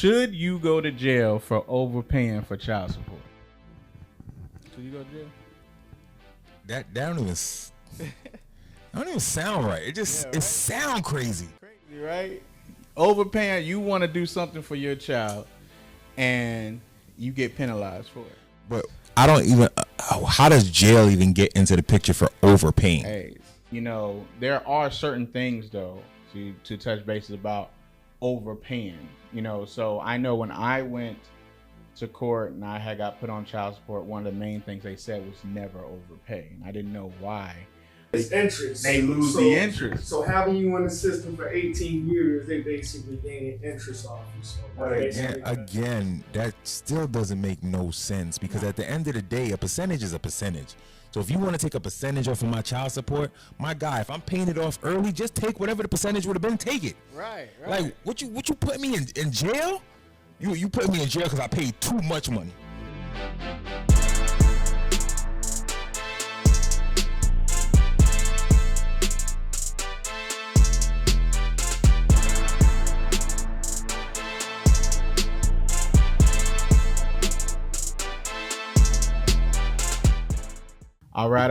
Should you go to jail for overpaying for child support? Should you go to jail? That don't even sound right. It just it sound crazy. Crazy, right? Overpaying, you want to do something for your child, and you get penalized for it. But I don't even. How does jail even get into the picture for overpaying? Hey, there are certain things though to touch bases about overpaying. So I know when I went to court and I had got put on child support, one of the main things they said was never overpay. And I didn't know why. It's interest. They lose the interest. So having you in the system for 18 years, they basically gain interest off you. So again, that still doesn't make no sense because at the end of the day, a percentage is a percentage. So if you want to take a percentage off of my child support, my guy, if I'm paying it off early, just take whatever the percentage would have been, take it. Right. Like, what you put me in jail? You put me in jail because I paid too much money. All right.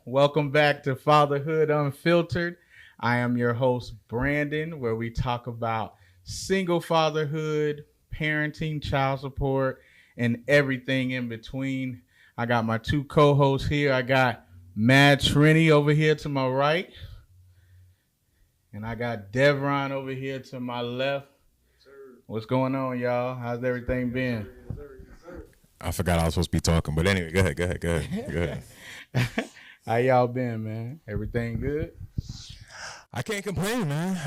Welcome back to Fatherhood Unfiltered. I am your host, Brandon, where we talk about single fatherhood, parenting, child support, and everything in between. I got my two co-hosts here. I got Mad Trini over here to my right. And I got Devron over here to my left. What's going on, y'all? How's everything been? I forgot I was supposed to be talking, but anyway, go ahead. How y'all been, man? Everything good? I can't complain, man.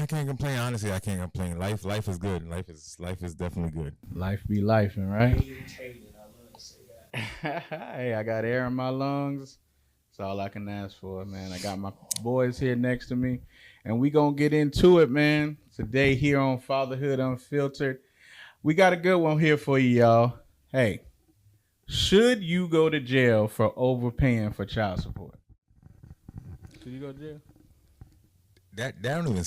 Honestly, I can't complain. Life is good. Life is definitely good. Life be lifing, right? Hey, I got air in my lungs. That's all I can ask for, man. I got my boys here next to me, and we gonna get into it, man. Today here on Fatherhood Unfiltered, we got a good one here for you, y'all. Hey, should you go to jail for overpaying for child support? Should you go to jail? That don't even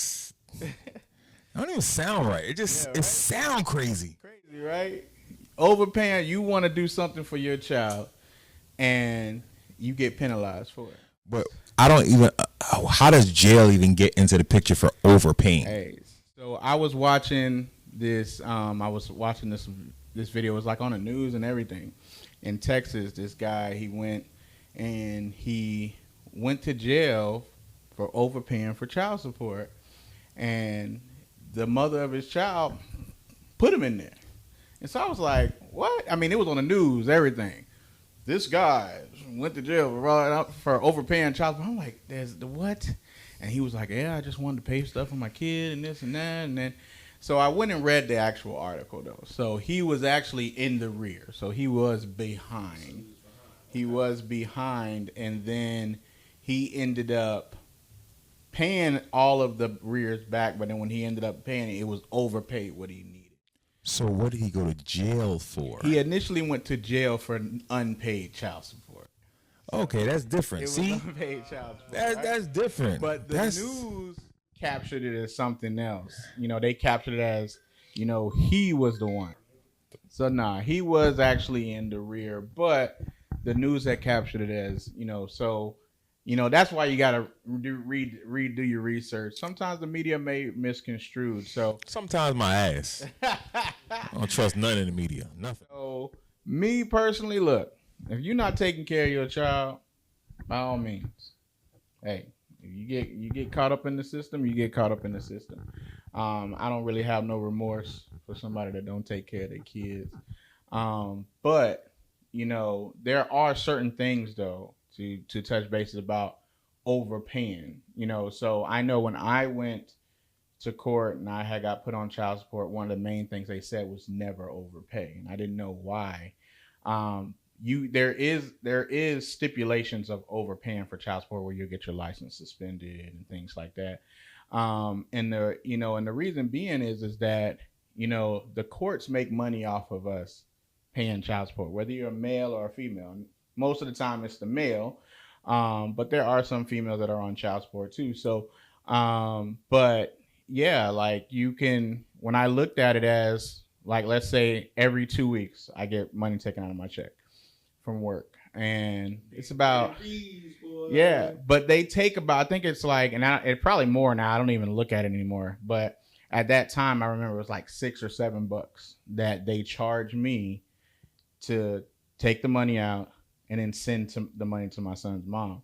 sound right. It just it sound crazy. Crazy, right? Overpaying, you want to do something for your child, and you get penalized for it. But I don't even. How does jail even get into the picture for overpaying? Hey, so I was watching this. This video. It was like on the news and everything. In Texas, this guy, he went to jail for overpaying for child support, and the mother of his child put him in there. And so I was like, what? I mean, it was on the news, everything. This guy went to jail for overpaying child support. I'm like, there's the what? And he was like, yeah, I just wanted to pay stuff for my kid and this and that. And then, so I went and read the actual article, though. So he was actually in the rear. So he was behind. And then he ended up paying all of the rears back. But then when he ended up paying it was overpaid what he needed. So what did he go to jail for? He initially went to jail for unpaid child support. Okay, that's different. It was See, unpaid child support. That's different. But the news captured it as something else. They captured it as, he was the one. So he was actually in the rear, but the news had captured it as, so, that's why you got to redo your research. Sometimes the media may misconstrue. So sometimes my ass. I don't trust none in the media. Nothing. So me personally, look, if you're not taking care of your child, by all means, hey, if you get caught up in the system, you get caught up in the system. I don't really have no remorse for somebody that don't take care of their kids. But there are certain things though to touch bases about overpaying. So I know when I went to court and I had got put on child support, one of the main things they said was never overpay, and I didn't know why. There is stipulations of overpaying for child support where you'll get your license suspended and things like that. And the reason being is that the courts make money off of us paying child support, whether you're a male or a female. Most of the time it's the male, but there are some females that are on child support too. So, but yeah, like you can when I looked at it as like, let's say every 2 weeks I get money taken out of my check from work, and it's about yeah, but they take about, I think it's like, and it probably more now. I don't even look at it anymore, but at that time I remember it was like $6 or $7 that they charged me to take the money out and then send the money to my son's mom.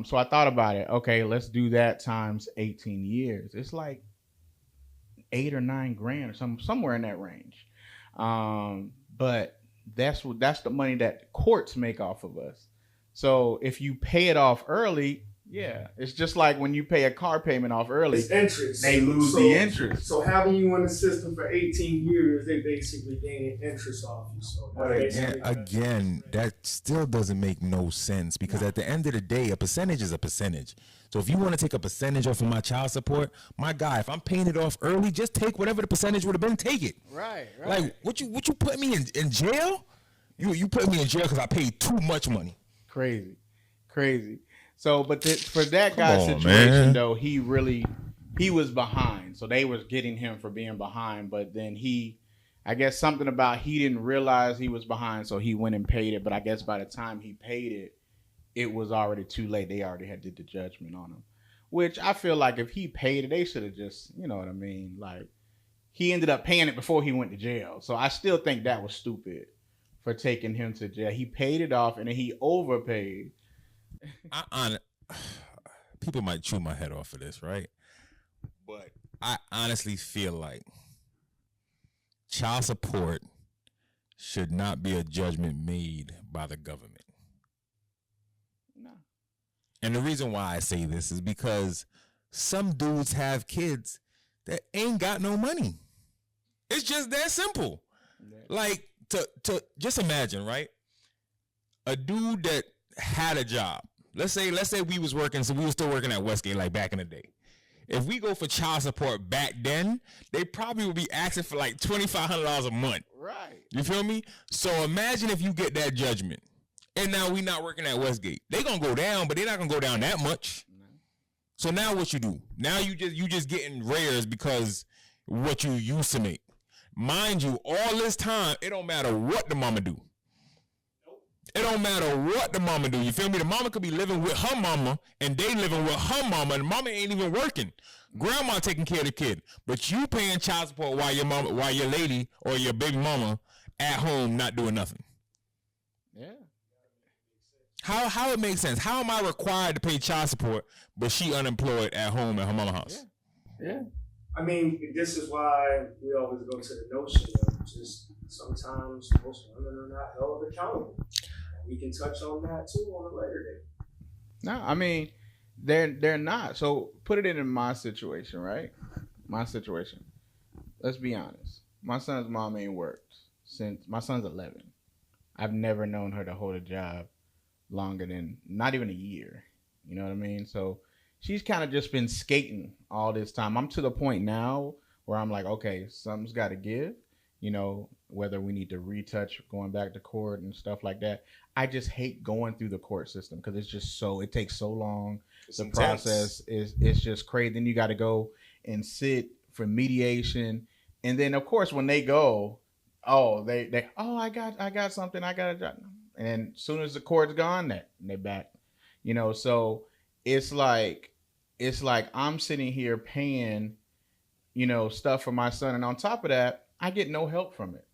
So I thought about it. Okay, let's do that times 18 years. It's like 8 or 9 grand or somewhere in that range. But that's the money that courts make off of us. So if you pay it off early, yeah, it's just like when you pay a car payment off early, it's interest. They lose the interest. So having you in the system for 18 years, they basically gain interest off you. So again, that still doesn't make no sense, because at the end of the day, a percentage is a percentage. So if you want to take a percentage off of my child support, my guy, if I'm paying it off early, just take whatever the percentage would have been. Take it. Right. Like what you put me in jail? You put me in jail because I paid too much money. Crazy. So, but for that guy's situation, though, he was behind. So they was getting him for being behind. But then I guess something about he didn't realize he was behind, so he went and paid it. But I guess by the time he paid it, it was already too late. They already had did the judgment on him. Which I feel like if he paid it, they should have just, you know what I mean? Like, he ended up paying it before he went to jail. So I still think that was stupid for taking him to jail. He paid it off and then he overpaid. People might chew my head off for this, right? But I honestly feel like child support should not be a judgment made by the government. No. And the reason why I say this is because some dudes have kids that ain't got no money. It's just that simple. Yeah. Like, to just imagine, right? A dude that had a job. Let's say we was working, so we were still working at Westgate like back in the day. If we go for child support back then, they probably would be asking for like $2,500 a month. Right. You feel me? So imagine if you get that judgment, and now we not working at Westgate. They gonna go down, but they're not gonna go down that much. No. So now what you do? Now you just getting rares because what you used to make. Mind you, all this time, it don't matter what the mama do. It don't matter what the mama do. You feel me? The mama could be living with her mama and they living with her mama, and the mama ain't even working. Grandma taking care of the kid, but you paying child support while your lady or your big mama at home not doing nothing. Yeah. How it makes sense? How am I required to pay child support, but she unemployed at home at her mama's house? Yeah. I mean, this is why we always go to the notion of just sometimes most women are not held accountable. We can touch on that too on a later day. No, I mean, they're not. So put it in my situation, right? My situation. Let's be honest. My son's mom ain't worked since my son's 11. I've never known her to hold a job longer than not even a year. You know what I mean? So she's kind of just been skating all this time. I'm to the point now where I'm like, okay, something's got to give. You know, whether we need to retouch going back to court and stuff like that. I just hate going through the court system because it's just it takes so long. It's the intense. Process it's just crazy. Then you got to go and sit for mediation. And then of course when they go, I got something, I got a job. And then as soon as the court's gone, they're back. You know, so it's like I'm sitting here paying, you know, stuff for my son, and on top of that, I get no help from it.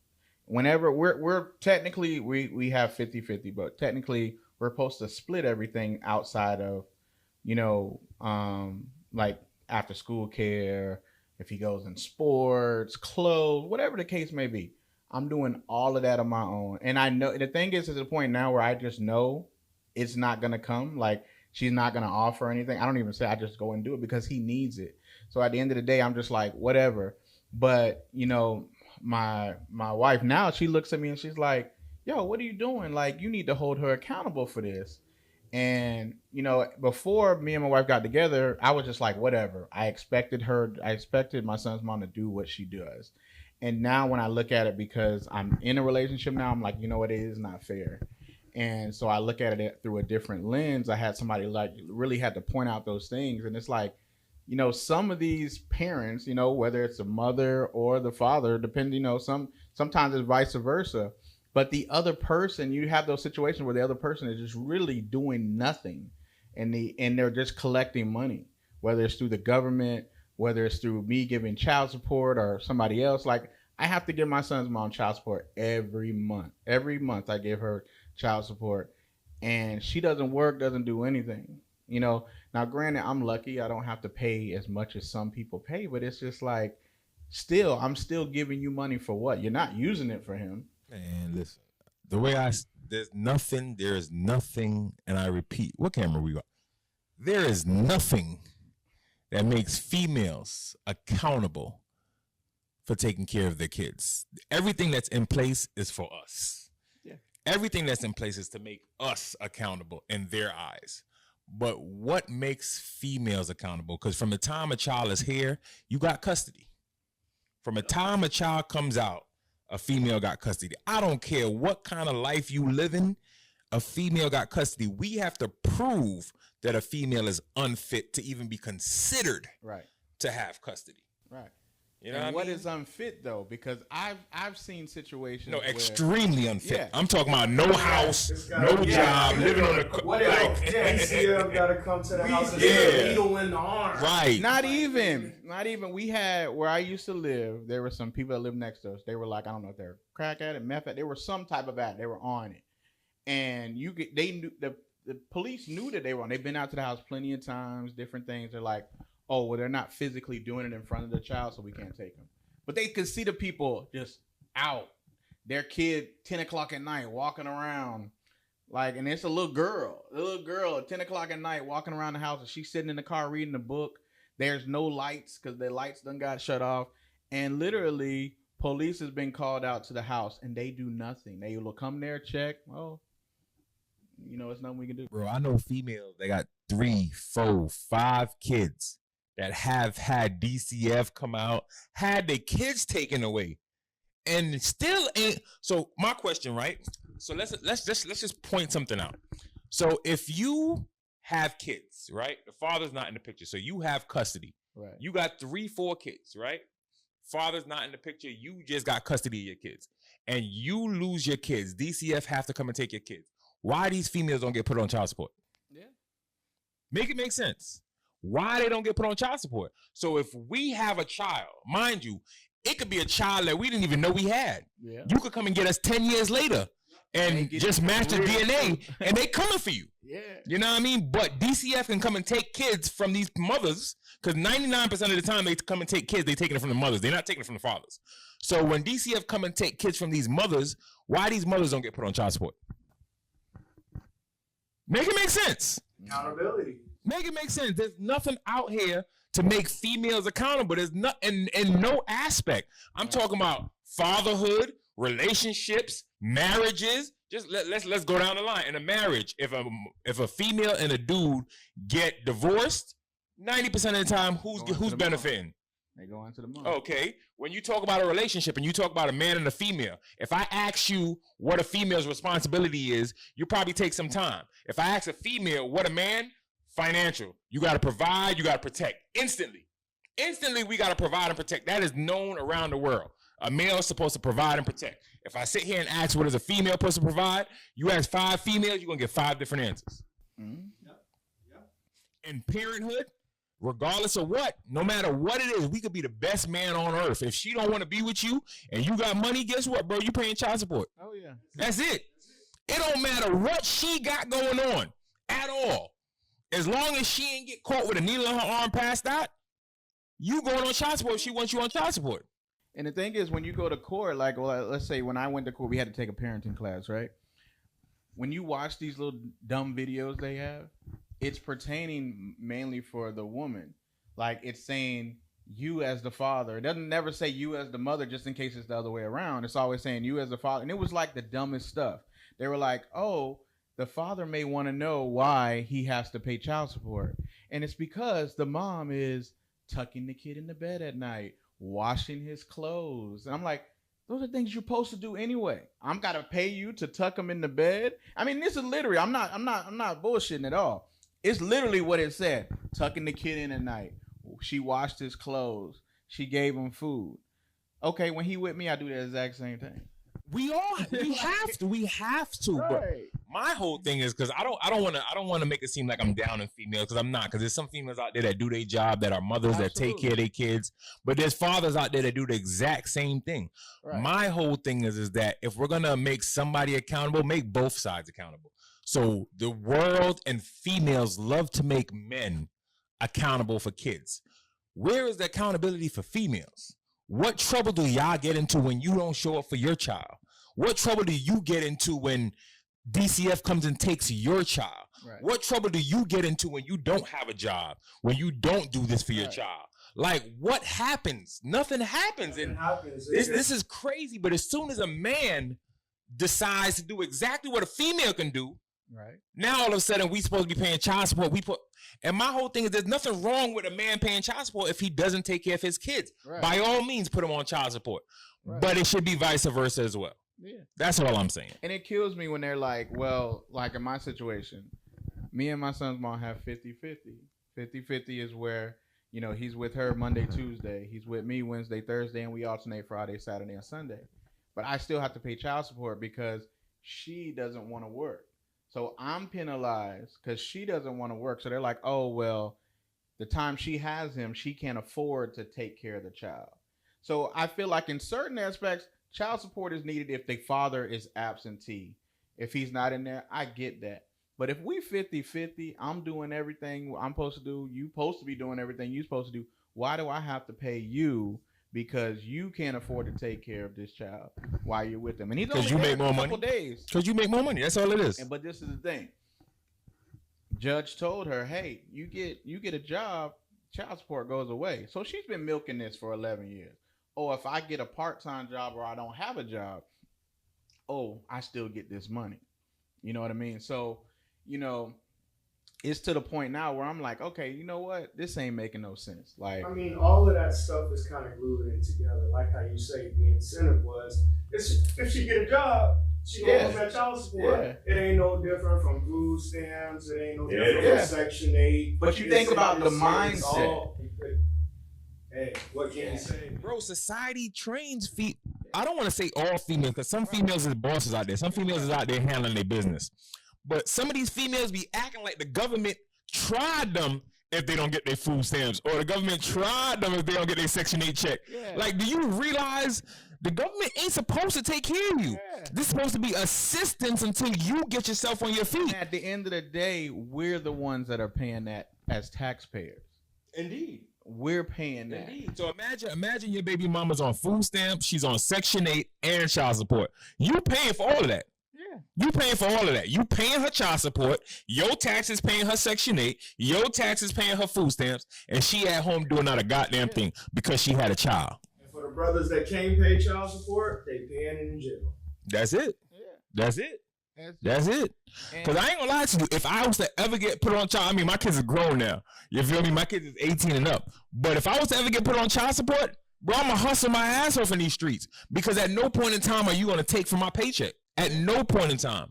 Whenever we're technically we have 50-50, but technically we're supposed to split everything outside of, you know, like after school care, if he goes in sports, clothes, whatever the case may be. I'm doing all of that on my own. And I know the thing is, to the point now where I just know it's not gonna come. Like, she's not gonna offer anything. I don't even say, I just go and do it because he needs it. So at the end of the day, I'm just like, whatever. But, you know, my wife now, she looks at me and she's like, yo, what are you doing? Like, you need to hold her accountable for this. And, you know, before me and my wife got together, I was just like, whatever. I expected my son's mom to do what she does. And now when I look at it, because I'm in a relationship now, I'm like, you know what, it is not fair. And so I look at it through a different lens. I had somebody like really had to point out those things. And it's like, some of these parents, whether it's the mother or the father, depending, sometimes it's vice versa. But the other person, you have those situations where the other person is just really doing nothing, and they're just collecting money, whether it's through the government, whether it's through me giving child support or somebody else. Like I have to give my son's mom child support every month. Every month I give her child support, and she doesn't work, doesn't do anything. Now granted, I'm lucky; I don't have to pay as much as some people pay, but it's just like, I'm still giving you money for what? You're not using it for him. And listen, the way there is nothing, and I repeat, what camera we got? There is nothing that makes females accountable for taking care of their kids. Everything that's in place is for us. Yeah. Everything that's in place is to make us accountable in their eyes. But what makes females accountable? Because from the time a child is here, you got custody. From the time a child comes out, a female got custody. I don't care what kind of life you live in, a female got custody. We have to prove that a female is unfit to even be considered right to have custody. Right. You know and what is unfit though? Because I've seen situations. No, extremely unfit. Yeah. I'm talking about no house, no job, living on a what else? DCF gotta come to the house and stick a needle in the arm. Right. Not even. We had where I used to live. There were some people that lived next to us. They were like, I don't know if they're crack addict, meth addict. They were some type of addict. They were on it, and they knew the police knew that they were on. They've been out to the house plenty of times. Different things. They're like, oh, well, they're not physically doing it in front of the child, so we can't take them. But they could see the people just out. Their kid, 10 o'clock at night, walking around. And it's a little girl at 10 o'clock at night walking around the house, and she's sitting in the car reading a book. There's no lights because the lights done got shut off. And literally, police has been called out to the house, and they do nothing. They will come there, check. Oh, it's nothing we can do. Bro, I know females that got 3, 4, 5 kids that have had DCF come out, had their kids taken away, and still ain't. So my question, right? So let's just point something out. So if you have kids, right? The father's not in the picture, so you have custody. Right. You got 3, 4 kids, right? Father's not in the picture. You just got custody of your kids, and you lose your kids. DCF have to come and take your kids. Why these females don't get put on child support? Yeah. Make it make sense. Why they don't get put on child support? So if we have a child, mind you, it could be a child that we didn't even know we had. Yeah. You could come and get us 10 years later and just match the DNA, and they coming for you. Yeah. You know what I mean? But DCF can come and take kids from these mothers, because 99% of the time they come and take kids, they taking it from the mothers. They're not taking it from the fathers. So when DCF come and take kids from these mothers, why these mothers don't get put on child support? Make it make sense. Accountability. Make it make sense. There's nothing out here to make females accountable. There's not in no aspect. I'm talking about fatherhood, relationships, marriages. Just let's go down the line. In a marriage, if a female and a dude get divorced, 90% of the time, who's benefiting? They go into the mom. Okay. When you talk about a relationship and you talk about a man and a female, if I ask you what a female's responsibility is, you probably take some time. If I ask a female what a man, financial. You got to provide, you got to protect. Instantly, we got to provide and protect. That is known around the world. A male is supposed to provide and protect. If I sit here and ask what is a female supposed to provide, you ask 5 females, you're going to get 5 different answers. Mm-hmm. In parenthood, regardless of what, no matter what it is, we could be the best man on earth. If she don't want to be with you and you got money, guess what, bro? You paying child support. Oh, yeah. That's it. It don't matter what she got going on at all. As long as she ain't get caught with a needle in her arm past that, you going on child support if she wants you on child support. And the thing is, when you go to court, let's say when I went to court, we had to take a parenting class, right? When you watch these little dumb videos they have, it's pertaining mainly for the woman. Like, it's saying you as the father. It doesn't never say you as the mother, just in case it's the other way around. It's always saying you as the father. And it was like the dumbest stuff. They were like, oh, the father may want to know why he has to pay child support. And it's because the mom is tucking the kid in the bed at night, washing his clothes. And I'm like, those are things you're supposed to do anyway. I'm got to pay you to tuck him in the bed. I mean, this is literally, I'm not bullshitting at all. It's literally what it said. Tucking the kid in at night, She washed his clothes. She gave him food. Okay, when he with me, I do the exact same thing. We have to. Right. But my whole thing is because I don't want to make it seem like I'm down in females, because I'm not. Because there's some females out there that do their job, that are mothers, that take care of their kids, but there's fathers out there that do the exact same thing. Right. My whole thing is that if we're gonna make somebody accountable, make both sides accountable. So the world and females love to make men accountable for kids. Where is the accountability for females? What trouble do y'all get into when you don't show up for your child? What trouble do you get into when DCF comes and takes your child? Right. What trouble do you get into when you don't have a job? When you don't do this for your child? Like, what happens? Nothing happens. This is crazy. But as soon as a man decides to do exactly what a female can do, right, now all of a sudden we supposed to be paying child support. And my whole thing is there's nothing wrong with a man paying child support if he doesn't take care of his kids. Right. By all means, put him on child support. Right. But it should be vice versa as well. Yeah. That's all I'm saying. And it kills me when they're like, well, like in my situation, me and my son's mom have 50-50. 50-50 is where, you know, he's with her Monday, Tuesday. He's with me Wednesday, Thursday, and we alternate Friday, Saturday, and Sunday. But I still have to pay child support because she doesn't want to work. So I'm penalized because she doesn't want to work. So they're like, oh, well, the time she has him, she can't afford to take care of the child. So I feel like in certain aspects, child support is needed if the father is absentee. If he's not in there, I get that. But if we 50-50, I'm doing everything I'm supposed to do. You supposed to be doing everything you're supposed to do. Why do I have to pay you because you can't afford to take care of this child while you're with them? And he's only you make more money. Days. Because you make more money. That's all it is. But this is the thing. Judge told her, hey, you get a job, child support goes away. So she's been milking this for 11 years. Oh, if I get a part-time job or I don't have a job, oh, I still get this money. You know what I mean? So, you know, it's to the point now where I'm like, okay, you know what? This ain't making no sense. Like, I mean, all of that stuff is kind of glued in together. Like how you say the incentive was, if she get a job, she gonna lose that child support. Yeah. It ain't no different from food stamps. It ain't no different from Section 8. But you think about the mindset. Hey, what can you say? Bro, society trains I don't want to say all females, because some females is bosses out there. Some females is out there handling their business. But some of these females be acting like the government tried them if they don't get their food stamps, or the government tried them if they don't get their Section 8 check. Yeah. Like, do you realize the government ain't supposed to take care of you? Yeah. This is supposed to be assistance until you get yourself on your feet. And at the end of the day, we're the ones that are paying that as taxpayers. Indeed. We're paying that. Indeed. So imagine your baby mama's on food stamps, she's on Section 8 and child support. You paying for all of that. Yeah. You paying for all of that. You paying her child support, your taxes paying her Section 8, your taxes paying her food stamps, and she at home doing not a goddamn thing because she had a child. And for the brothers that can't pay child support, they paying in jail. That's it. Yeah. That's it. That's it. Because I ain't gonna lie to you, if I was to ever get put on child, I mean, my kids are grown now. You feel me? My kids is 18 and up. But if I was to ever get put on child support, bro, I'm gonna hustle my ass off in these streets. Because at no point in time are you gonna take from my paycheck. At no point in time.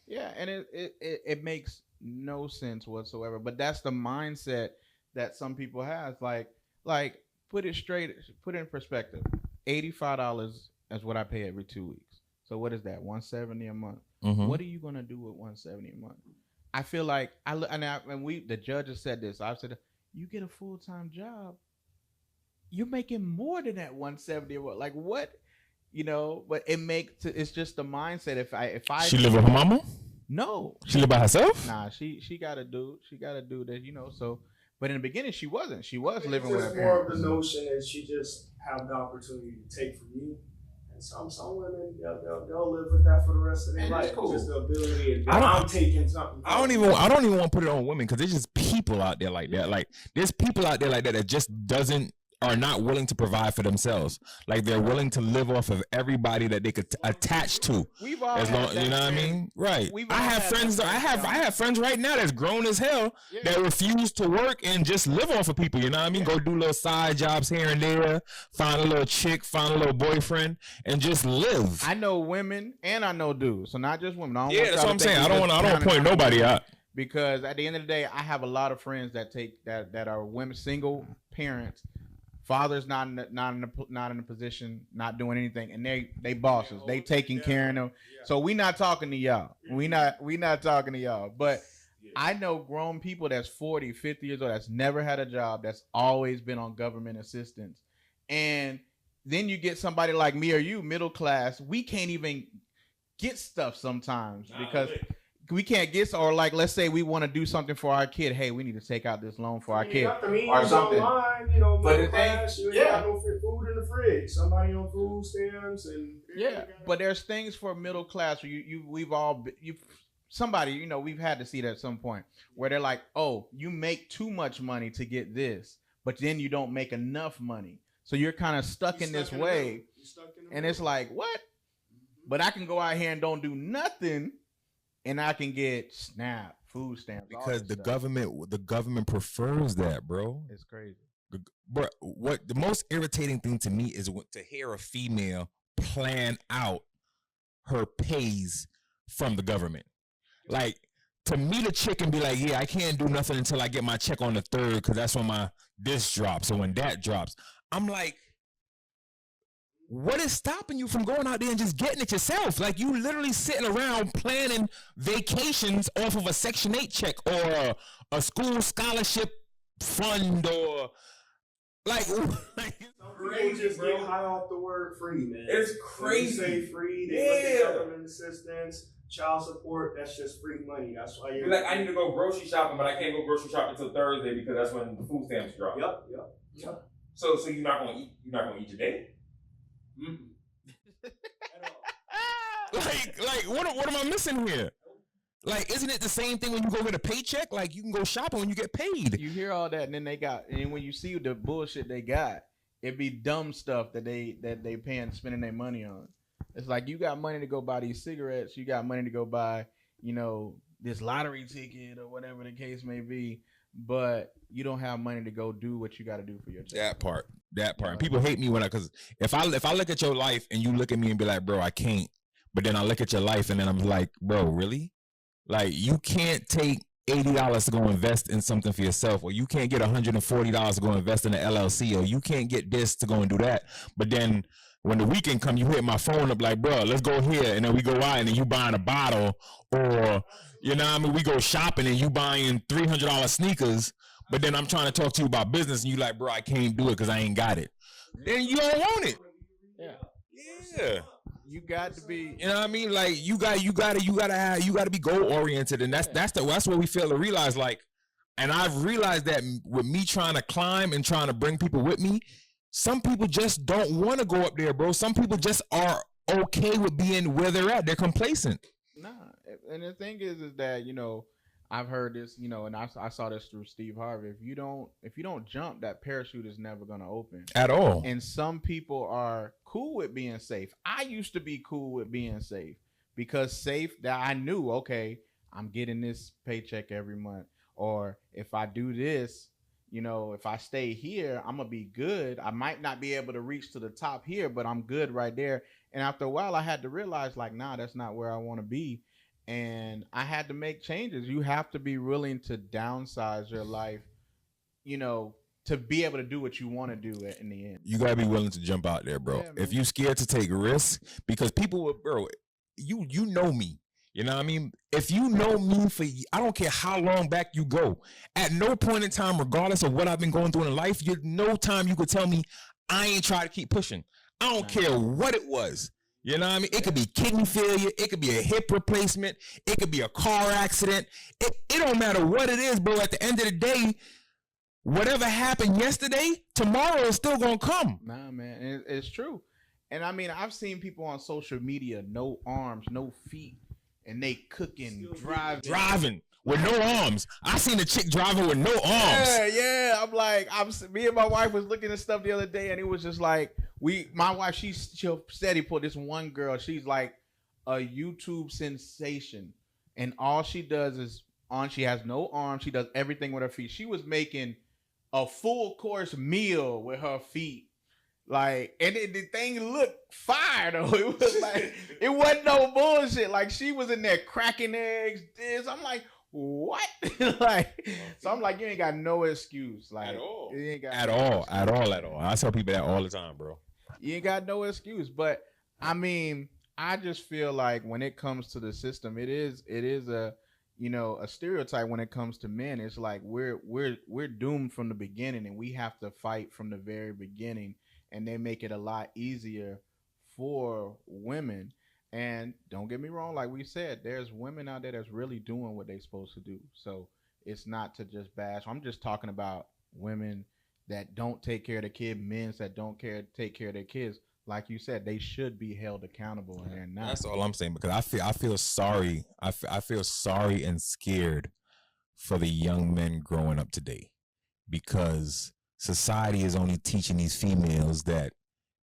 Yeah, and it makes no sense whatsoever. But that's the mindset that some people have. Like put it in perspective. $85 is what I pay every 2 weeks. So what is that? $170 a month. Mm-hmm. What are you gonna do with $170 a month? I feel like the judges said this. I said, you get a full-time job, you're making more than that $170 a month. Like what? You know, but it's just the mindset. If I she live with her mama? No, she live by herself. Nah, she got a dude. She got a dude that, you know. So, but in the beginning, she wasn't. She was living with her parents. More of the notion that she just have the opportunity to take from you. And some women, they'll live with that for the rest of their life. Cool. Just the ability. I'm taking something. I don't even want to put it on women, because there's just people out there like that. Like there's people out there like that just are not willing to provide for themselves. Like they're willing to live off of everybody that they could attach to. We've all you know what I mean? Right. I have friends. I have friends right now that's grown as hell that refuse to work and just live off of people. You know what I mean? Go do little side jobs here and there, find a little chick, find a little boyfriend, and just live. I know women and I know dudes, so not just women. That's what I'm saying. I don't want to point nobody out. because at the end of the day, I have a lot of friends that are women, single parents. Father's not in a position, not doing anything, and they bosses. They taking care of them. So we not talking to y'all. We not talking to y'all. But I know grown people that's 40, 50 years old that's never had a job, that's always been on government assistance. And then you get somebody like me or you, middle class, we can't even get stuff sometimes because we can't get, or like, let's say we want to do something for our kid. Hey, we need to take out this loan for our kid or something. Online, but the thing, you got no food in the fridge. Somebody on food stamps and but there's things for middle class where we've had to see that at some point where they're like, oh, you make too much money to get this, but then you don't make enough money, so you're kind of stuck in this way, and it's like, what? But I can go out here and don't do nothing, and I can get SNAP, food stamps, because the government prefers that, bro. It's crazy. But what the most irritating thing to me is to hear a female plan out her pays from the government. Like, to meet a chick and be like, yeah, I can't do nothing until I get my check on the 3rd because that's when my this drops or when that drops. I'm like, what is stopping you from going out there and just getting it yourself? Like, you literally sitting around planning vacations off of a Section 8 check or a school scholarship fund or like crazy, just get high off the word free, man. It's crazy. When you say free, they look at government assistance, child support, that's just free money. That's why you're like, I need to go grocery shopping, but I can't go grocery shopping until Thursday because that's when the food stamps drop. Yep. So you're not gonna eat your day? like what am I missing here? Like, isn't it the same thing when you go get a paycheck? Like, you can go shopping when you get paid. You hear all that, and then and when you see the bullshit they got, it be dumb stuff that they spending their money on. It's like, you got money to go buy these cigarettes, you got money to go buy, this lottery ticket or whatever the case may be, but you don't have money to go do what you got to do for your child. That part. And people hate me because if I look at your life and you look at me and be like, bro, I can't. But then I look at your life and then I'm like, bro, really? Like, you can't take $80 to go invest in something for yourself, or you can't get $140 to go invest in an LLC, or you can't get this to go and do that. But then when the weekend come, you hit my phone up like, bro, let's go here, and then we go out and then you buying a bottle, or we go shopping and you buying $300 sneakers. But then I'm trying to talk to you about business and you like, bro, I can't do it because I ain't got it. Then you don't want it. Yeah. You got to be, you know what I mean? Like, you gotta be goal oriented, and that's what we fail to realize. Like, and I've realized that with me trying to climb and trying to bring people with me, some people just don't want to go up there, bro. Some people just are okay with being where they're at. They're complacent. Nah, and the thing is that I've heard this, and I saw this through Steve Harvey. If you don't jump, that parachute is never gonna open at all. And some people are cool with being safe. I used to be cool with being safe because safe, that I knew, okay, I'm getting this paycheck every month, or if I do this, if I stay here, I'm gonna be good. I might not be able to reach to the top here, but I'm good right there. And after a while, I had to realize, like, nah, that's not where I want to be. And I had to make changes. You have to be willing to downsize your life, to be able to do what you want to do in the end. You gotta be willing to jump out there, bro. If you scared to take risks, because people will, bro, you know me. You know what I mean? If you know me I don't care how long back you go, at no point in time, regardless of what I've been going through in life, no time you could tell me I ain't trying to keep pushing. I don't care what it was. You know what I mean? It could be kidney failure. It could be a hip replacement. It could be a car accident. It don't matter what it is, bro. At the end of the day, whatever happened yesterday, tomorrow is still going to come. Nah, man. It's true. And I mean, I've seen people on social media, no arms, no feet, and they cooking, driving with no arms. I seen a chick driving with no arms. Yeah. I'm like, me and my wife was looking at stuff the other day, and it was just like, my wife, she'll steady pull this one girl. She's like a YouTube sensation, and all she does is she has no arms. She does everything with her feet. She was making a full course meal with her feet. Like, and the thing looked fire though. It was like, it wasn't no bullshit. Like, she was in there cracking eggs. I'm like, what? Like, so I'm like, you ain't got no excuse, like At all. You ain't got At no all. excuse. At all. I tell people that all the time, bro. You ain't got no excuse. But I mean, I just feel like when it comes to the system, it is a a stereotype when it comes to men. It's like we're doomed from the beginning, and we have to fight from the very beginning, and they make it a lot easier for women. And don't get me wrong, like we said, there's women out there that's really doing what they're supposed to do. So it's not to just bash. I'm just talking about women that don't take care of the kid, men that don't take care of their kids. Like you said, they should be held accountable, and they're not. That's all I'm saying, because I feel sorry. I feel sorry and scared for the young men growing up today, because society is only teaching these females that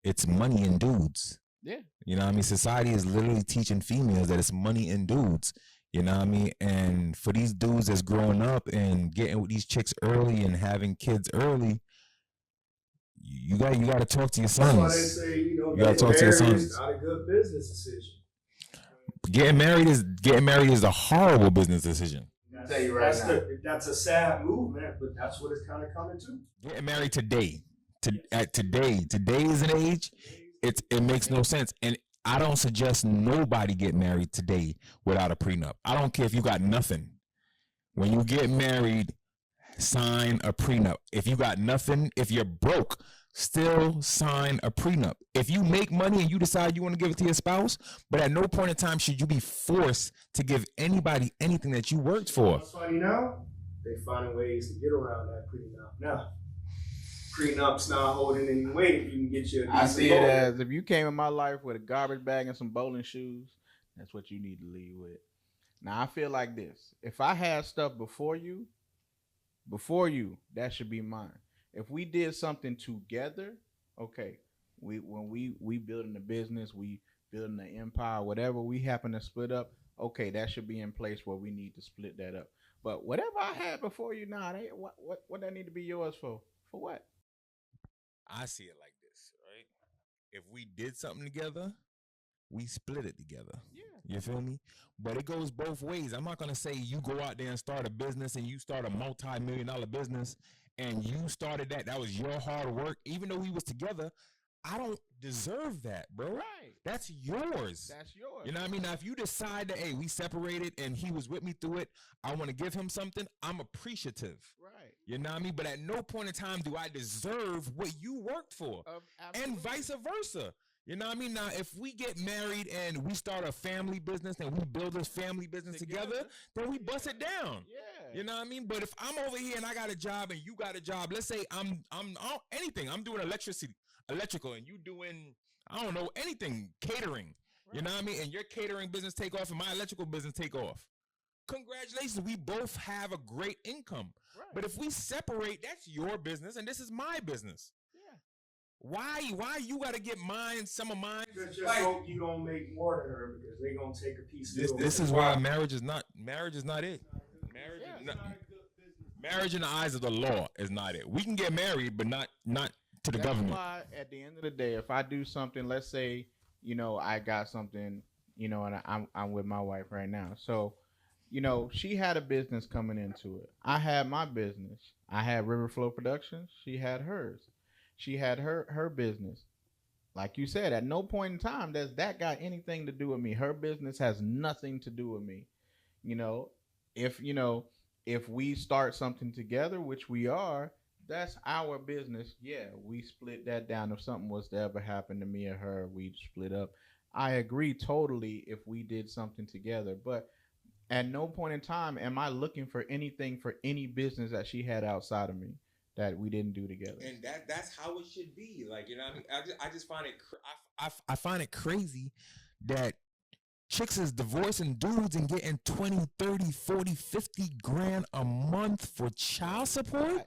it's money and dudes. Yeah. You know what I mean? Society is literally teaching females that it's money and dudes. You know what I mean? And for these dudes that's growing up and getting with these chicks early and having kids early, you got to talk to your sons. That's why they say, you got to talk to your sons. It's not a good business decision. Getting married is a horrible business decision. I'll tell you right now. That's a sad movement, but that's what it's kind of coming to. Getting married today, today's an age, it makes no sense. And I don't suggest nobody get married today without a prenup. I don't care if you got nothing. When you get married, sign a prenup. If you got nothing, if you're broke, still sign a prenup. If you make money and you decide you want to give it to your spouse, but at no point in time should you be forced to give anybody anything that you worked for. What's funny now? They finding ways to get around that prenup now. Prenup's not holding any weight if you can get your. I see it as if you came in my life with a garbage bag and some bowling shoes, that's what you need to leave with. Now I feel like this: if I had stuff before you, that should be mine. If we did something together, okay, when we building a business, we building an empire, whatever we happen to split up, okay, that should be in place where we need to split that up. But whatever I had before you, what that need to be yours for? For what? I see it like this, right? If we did something together, we split it together. Yeah. You feel me? But it goes both ways. I'm not going to say you go out there and start a business and you start a multi-million-dollar business and you started that was your hard work. Even though we was together, I don't deserve that, bro. Right. That's yours. That's yours. You know what I mean? Now, if you decide that, hey, we separated and he was with me through it, I want to give him something, I'm appreciative. Right. You know what I mean? But at no point in time do I deserve what you worked for. And vice versa. You know what I mean? Now, if we get married and we start a family business and we build this family business together, then we bust it down. Yeah. You know what I mean? But if I'm over here and I got a job and you got a job, let's say I'm anything. I'm doing electrical, and you doing, I don't know, anything, catering. Right. You know what I mean? And your catering business take off and my electrical business take off. Congratulations, we both have a great income. Right. But if we separate, that's your business and this is my business. Yeah. Why you gotta get mine, some of mine? Just hope you don't make more than her, because they gonna take a piece of this is why marriage is not it. Marriage in the eyes of the law is not it. We can get married, but not to the government. Why, at the end of the day, if I do something, let's say, I got something, and I'm with my wife right now. So, she had a business coming into it. I had my business. I had Riverflow Productions. She had hers. She had her business. Like you said, at no point in time does that got anything to do with me. Her business has nothing to do with me. If we start something together, which we are, that's our business. Yeah, we split that down. If something was to ever happen to me or her, we'd split up. I agree totally if we did something together, but at no point in time am I looking for anything for any business that she had outside of me that we didn't do together. And that's how it should be. Like, you know what I mean? I just find it I find it crazy that chicks is divorcing dudes and getting 20, 30, 40, 50 grand a month for child support.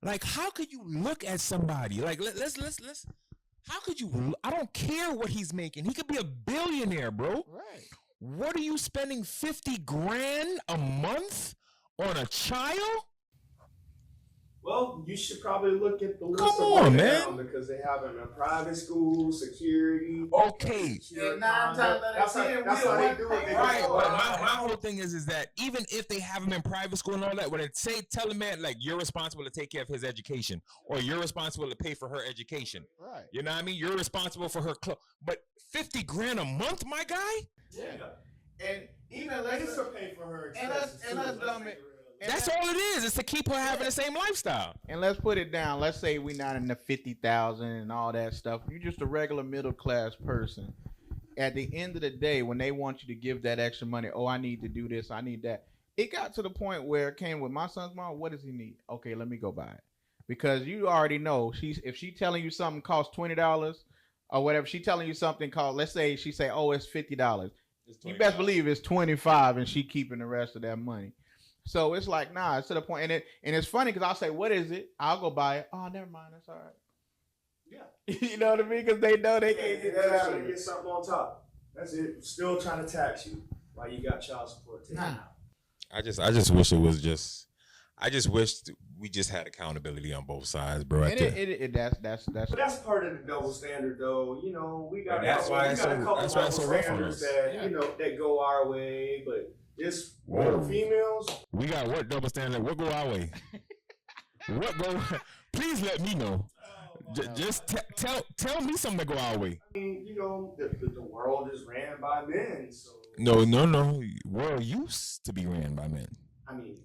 Like, how could you look at somebody? Like, let's how could you? I don't care what he's making. He could be a billionaire, bro. Right. What are you spending 50 grand a month on a child? Well, you should probably look at the list. Come on, man. Because they have them in private schools, security, Okay. And 9 times out of 10, we that's the how they one do it. paying. Right, but my whole thing is that even if they have him in private school and all that, when it say tell a man like you're responsible to take care of his education or you're responsible to pay for her education, Right. you know what I mean? You're responsible for her clothes, but 50 grand a month, my guy. Yeah. And even They let's used to pay for her and expenses let's too. dumb it. That's all it is. It's to keep her having the same lifestyle. And let's put it down. Let's say we not in the 50,000 and all that stuff. You're just a regular middle class person. At the end of the day, when they want you to give that extra money, oh, I need to do this, I need that. It got to the point where it came with my son's mom. What does he need? Okay, let me go buy it, because you already know if she telling you something costs $20 or whatever, she telling you something cost. Let's say she say, oh, it's $50. You best believe it's 25, and she keeping the rest of that money. So it's like, nah, it's to the point, and it's funny because I'll say, what is it? I'll go buy it. Oh, never mind, that's all right. Yeah. You know what I mean? Because they know they can't get that out of get something on top. That's it. Still trying to tax you while you got child support. Nah. I just wish it was just. I just wish we just had accountability on both sides, bro. And that's But that's part of the double standard, though. You know, we got that's why it's so rough on standards us. that that go our way, but it's Whoa. females. We got what double standard? What go our way? What go? Please let me know. Just tell me something that go our way. I mean, you know, the world is ran by men, so No. World used to be ran by men. I mean,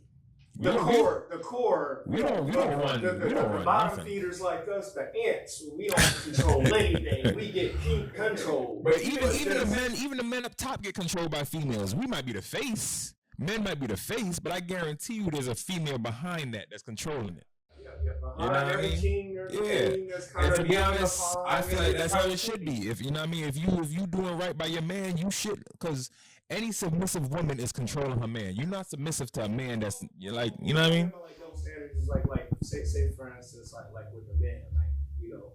the core. We don't run. The bottom feeders like us, the ants. We don't control anything. We get control. But even the men up top get controlled by females. We might be the face. Men might be the face, but I guarantee you, there's a female behind that that's controlling it. You know what I mean? And to be honest, I feel like that's how it should be. If you know what I mean, if you doing right by your man, you should, because any submissive woman is controlling her man. You're not submissive to a man that's you know what I mean? Like those standards is like say for instance like with a man, like, you know,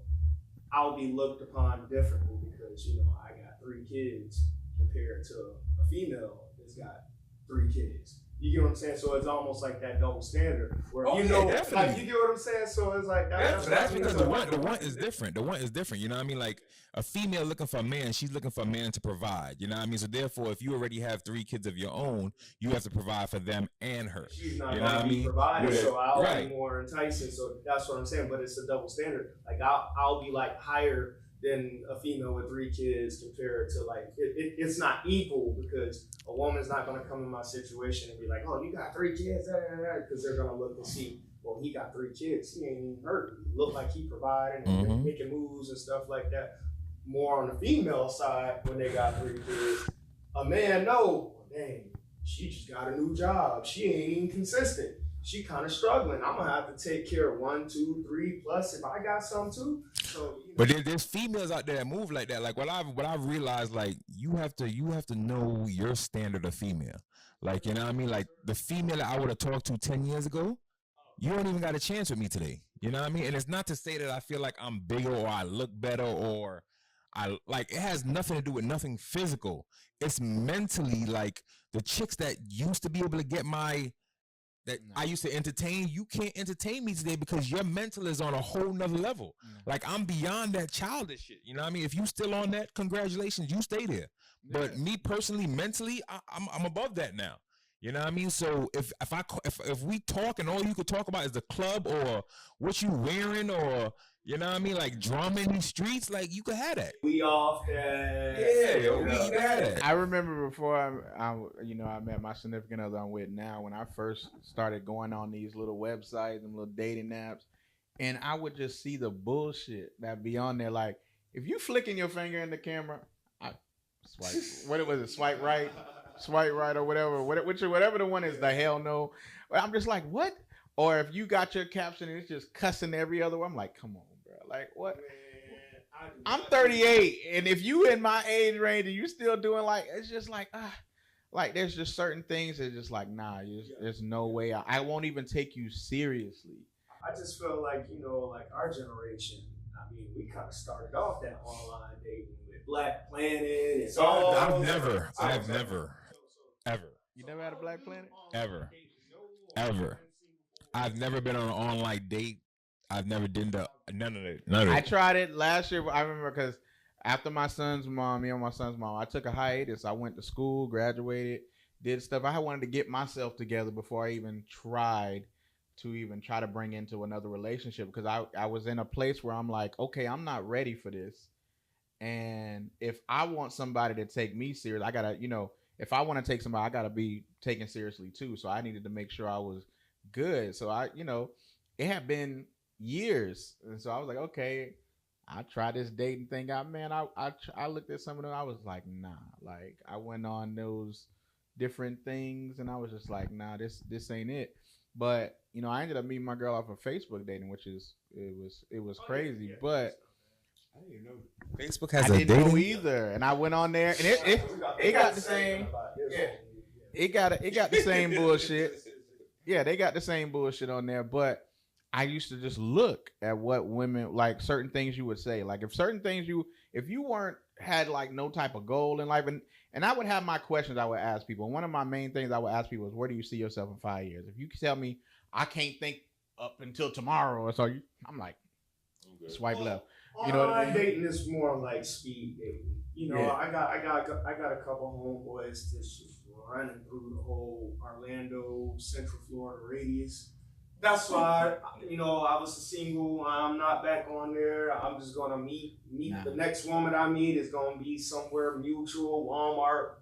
I'll be looked upon differently because, you know, I got 3 kids compared to a female that's got 3 kids. You get what I'm saying? So it's almost like that double standard where like, you get what I'm saying? So it's like that's because the one is different. The one is different. You know what I mean? Like a female looking for a man, she's looking for a man to provide. You know what I mean? So therefore, if you already have 3 kids of your own, you have to provide for them and her. She's not you know going to be provided, so I'll right. be more enticing. So that's what I'm saying. But it's a double standard. Like I'll be like higher than a female with 3 kids compared to like it's not equal, because a woman's not going to come in my situation and be like, oh, you got 3 kids, because they're going to look and see, well, he got 3 kids, he ain't even hurt, look like he providing and making moves and stuff like that. More on the female side, when they got 3 kids, a man know, dang, she just got a new job, she ain't even consistent, she kind of struggling. I'm gonna have to take care of 1, 2, 3 plus if I got some too. So, you know. But there's females out there that move like that. Like what I've realized, like you have to know your standard of female. Like, you know what I mean? Like the female that I would have talked to 10 years ago, you don't even got a chance with me today. You know what I mean? And it's not to say that I feel like I'm bigger or I look better or I like, it has nothing to do with nothing physical. It's mentally, like the chicks that used to be able to get I used to entertain, you can't entertain me today because your mental is on a whole nother level. Like I'm beyond that childish shit. You know what I mean? If you still on that, congratulations, you stay there. But me personally, mentally, I'm above that now. You know what I mean? So if we talk and all you could talk about is the club or what you wearing or, you know what I mean, like drama in these streets, like you could have that. We off that. Yeah, we had that. I remember before I met my significant other I'm with now, when I first started going on these little websites and little dating apps, and I would just see the bullshit that be on there. Like if you flicking your finger in the camera, I swipe. What was it? Swipe right or whatever. Whatever the one is, the hell no. But I'm just like, what? Or if you got your caption and it's just cussing every other one, I'm like, come on, bro. Like what? Man, I'm 38, and if you in my age range and you still doing like, it's just like like there's just certain things that's just like, nah, there's no way I won't even take you seriously. I just feel like, you know, like our generation, I mean, we kind of started off that online dating with Black Planet and all. I've never, ever. You never had a Black Planet? Ever. I've never been on an online date. I've never done none of it. I tried it last year. I remember because After my son's mom, me and my son's mom, I took a hiatus. I went to school, graduated, did stuff. I wanted to get myself together before I even tried to even try to bring into another relationship because I was in a place where I'm like, okay, I'm not ready for this. And if I want somebody to take me serious, I gotta, if I want to take somebody, I gotta be taken seriously too. So I needed to make sure I was good. So it had been years, and so I was like, okay, I tried this dating thing out, man. I looked at some of them. I was like, nah. Like I went on those different things, and I was just like, nah, this ain't it. But I ended up meeting my girl off of Facebook dating, which is it was crazy, but. I didn't even know Facebook I has a didn't know dating. either, and I went on there, and it got the same. Yeah, it got the same bullshit. Yeah, they got the same bullshit on there. But I used to just look at what women like certain things you would say. Like if you weren't had like no type of goal in life, and I would have my questions I would ask people. And one of my main things I would ask people is, where do you see yourself in 5 years? If you tell me I can't think up until tomorrow or so, I'm like, swipe left. You know what I mean? Dating is more like speed dating. Yeah. I got a couple homeboys that's just running through the whole Orlando, Central Florida radius. That's why I was single. I'm not back on there. I'm just gonna meet the next woman I meet is gonna be somewhere mutual, Walmart,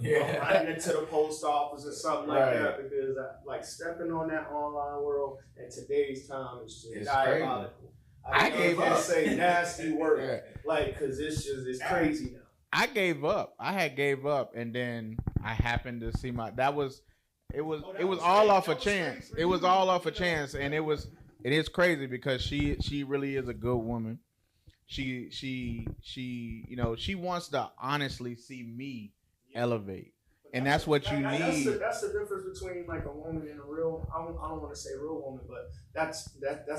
running into the post office or something like that, because like stepping on that online world in today's time is just diabolical. Crazy. I gave up. Say nasty work, because it's crazy now. I gave up. I had gave up, and then I happened to see it was all off a chance. It was all off a chance, and it is crazy because she really is a good woman. She wants to honestly see me elevate. And that's what you need. That's the difference between like a woman and a real. I don't want to say real woman, but that's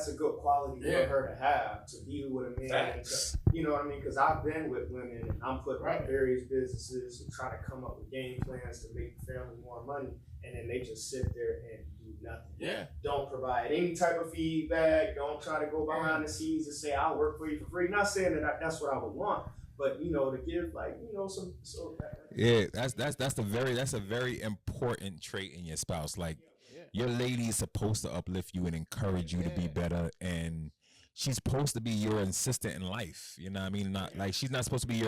a good quality for her to have, to be with a man. And to, you know what I mean? Because I've been with women, and I'm putting up various businesses and trying to come up with game plans to make the family more money, and then they just sit there and do nothing. Yeah. Don't provide any type of feedback. Don't try to go behind the scenes and say I'll work for you for free. Not saying that that's what I would want. But to give some. Yeah, that's a very important trait in your spouse. Like your lady is supposed to uplift you and encourage you to be better, and she's supposed to be your assistant in life. You know what I mean? Not like she's not supposed to be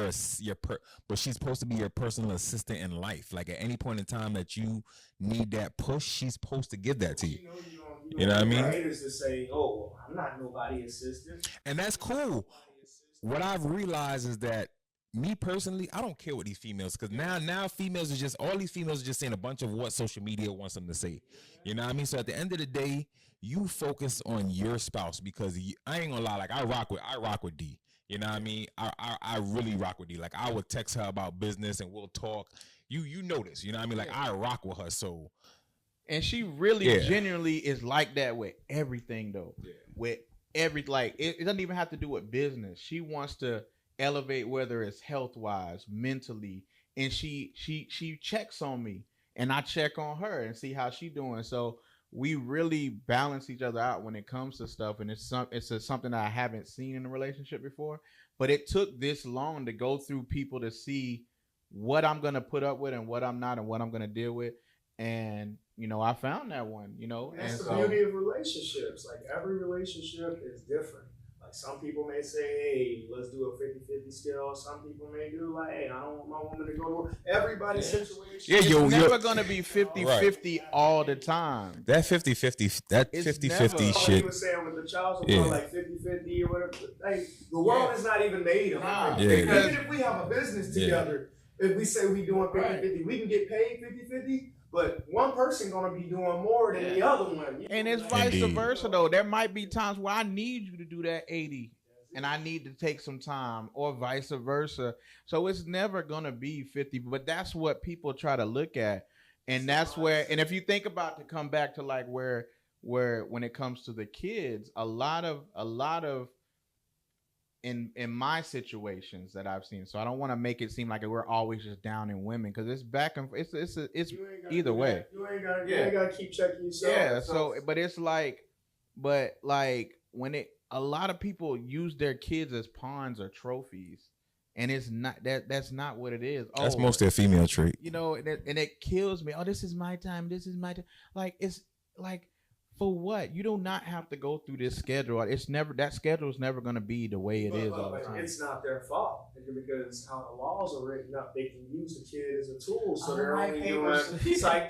but she's supposed to be your personal assistant in life. Like at any point in time that you need that push, she's supposed to give that to you. You know what I mean? Haters to say, "Oh, I'm not nobody's assistant," and that's cool. What I've realized is that me personally, I don't care what these females, because now females are just, all these females are just saying a bunch of what social media wants them to say. You know what I mean? So at the end of the day, you focus on your spouse, because I ain't gonna lie, like I rock with D. You know what I mean? I really rock with D. Like I would text her about business and we'll talk. You know this, you know what I mean? Like I rock with her, so. And she really genuinely is like that with everything though. Yeah. With it doesn't even have to do with business. She wants to elevate, whether it's health wise, mentally, and she checks on me, and I check on her and see how she doing. So we really balance each other out when it comes to stuff, and it's something that I haven't seen in a relationship before. But it took this long to go through people to see what I'm gonna put up with and what I'm not, and what I'm gonna deal with. And I found that one. That's the beauty of relationships. Like every relationship is different. Like some people may say, "Hey, let's do a 50-50 scale." Some people may do like, "Hey, I don't want my woman to go to work." Everybody's situation. Yeah, it's never gonna be 50-50 all the time. That 50-50, that 50-50 shit. You were saying with the child support, like 50-50 or whatever. Like the world is not even made of it. Even if we have a business together, if we say we doing 50-50, we can get paid 50-50. But one person gonna be doing more than the other one. And it's vice versa though. There might be times where I need you to do that 80 and I need to take some time, or vice versa. So it's never gonna be 50, but that's what people try to look at. And that's where, and if you think about, to come back to like where when it comes to the kids, a lot of in my situations that I've seen. So I don't want to make it seem like we're always just down in women, because it's back and it's either way. You ain't gotta keep checking yourself. Yeah. So, but it's like when a lot of people use their kids as pawns or trophies, and it's not that's not what it is. That's mostly a female trait. You know, and it kills me. Oh, this is my time. This is my time. Like, it's like, for what? You do not have to go through this schedule. It's never, that schedule is never going to be the way it is all the time. It's not their fault because how the laws are written up, they can use the kid as a tool. So they're only doing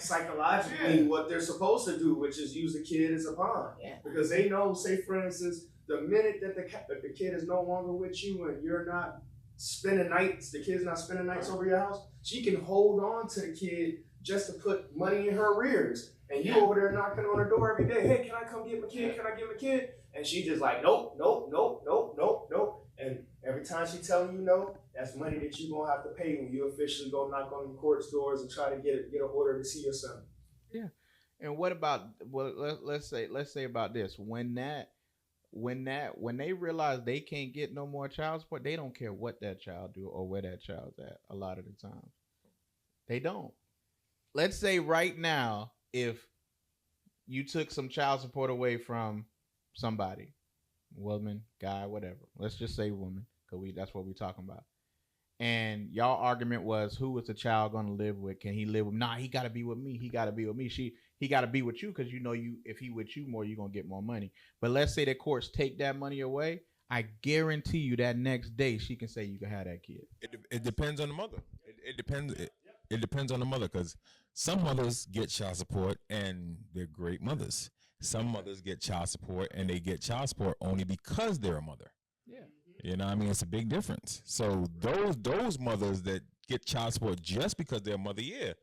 psychologically what they're supposed to do, which is use the kid as a pawn. Yeah. Because they know, say for instance, the minute that the kid is no longer with you and you're not spending nights, the kid's not spending nights over your house, she can hold on to the kid just to put money in her arrears. And you over there knocking on her door every day, hey, can I come get my kid? Can I get my kid? And she just like, nope. And every time she telling you no, that's money that you gonna have to pay when you officially go knock on the court's doors and try to get an order to see your son. Yeah. And what about, well, let's say about this. When they realize they can't get no more child support, they don't care what that child do or where that child's at. A lot of the time, they don't. Let's say right now, if you took some child support away from somebody, woman, guy, whatever, let's just say woman, because that's what we're talking about, and y'all argument was, who is the child going to live with? Can he live with? Nah, he got to be with me. He got to be with me. He got to be with you because if he with you more, you're going to get more money. But let's say the courts take that money away. I guarantee you that next day she can say you can have that kid. It depends on the mother. It depends. It depends on the mother, because some mothers get child support and they're great mothers. Some mothers get child support and they get child support only because they're a mother. Yeah. You know what I mean? It's a big difference. So those mothers that get child support just because they're a mother, yeah.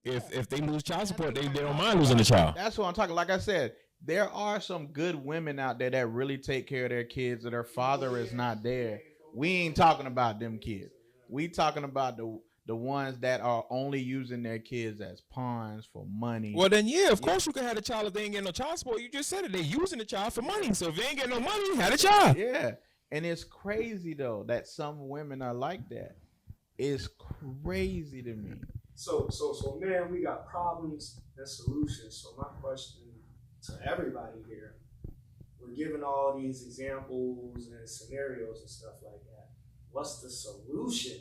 If they lose child support, they don't mind losing the child. That's what I'm talking. Like I said, there are some good women out there that really take care of their kids, and their father is not there. We ain't talking about them kids. We talking about the ones that are only using their kids as pawns for money. Well, then, yeah, of course you can have a child if they ain't getting no child support. You just said it. They're using the child for money. So if they ain't getting no money, have a child. Yeah. And it's crazy, though, that some women are like that. It's crazy to me. So, man, we got problems and solutions. So my question to everybody here, we're giving all these examples and scenarios and stuff like that. What's the solution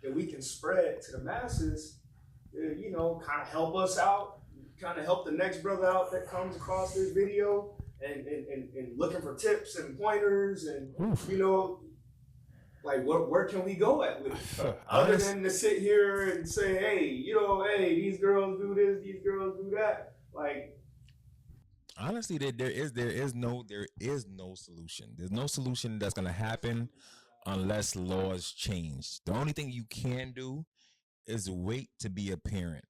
that we can spread to the masses, kind of help us out, kind of help the next brother out that comes across this video and looking for tips and pointers and, like where can we go at with it? Other than to sit here and say, hey, these girls do this, these girls do that. Like, honestly, there is no solution. There's no solution that's gonna happen unless laws change. The only thing you can do is wait to be a parent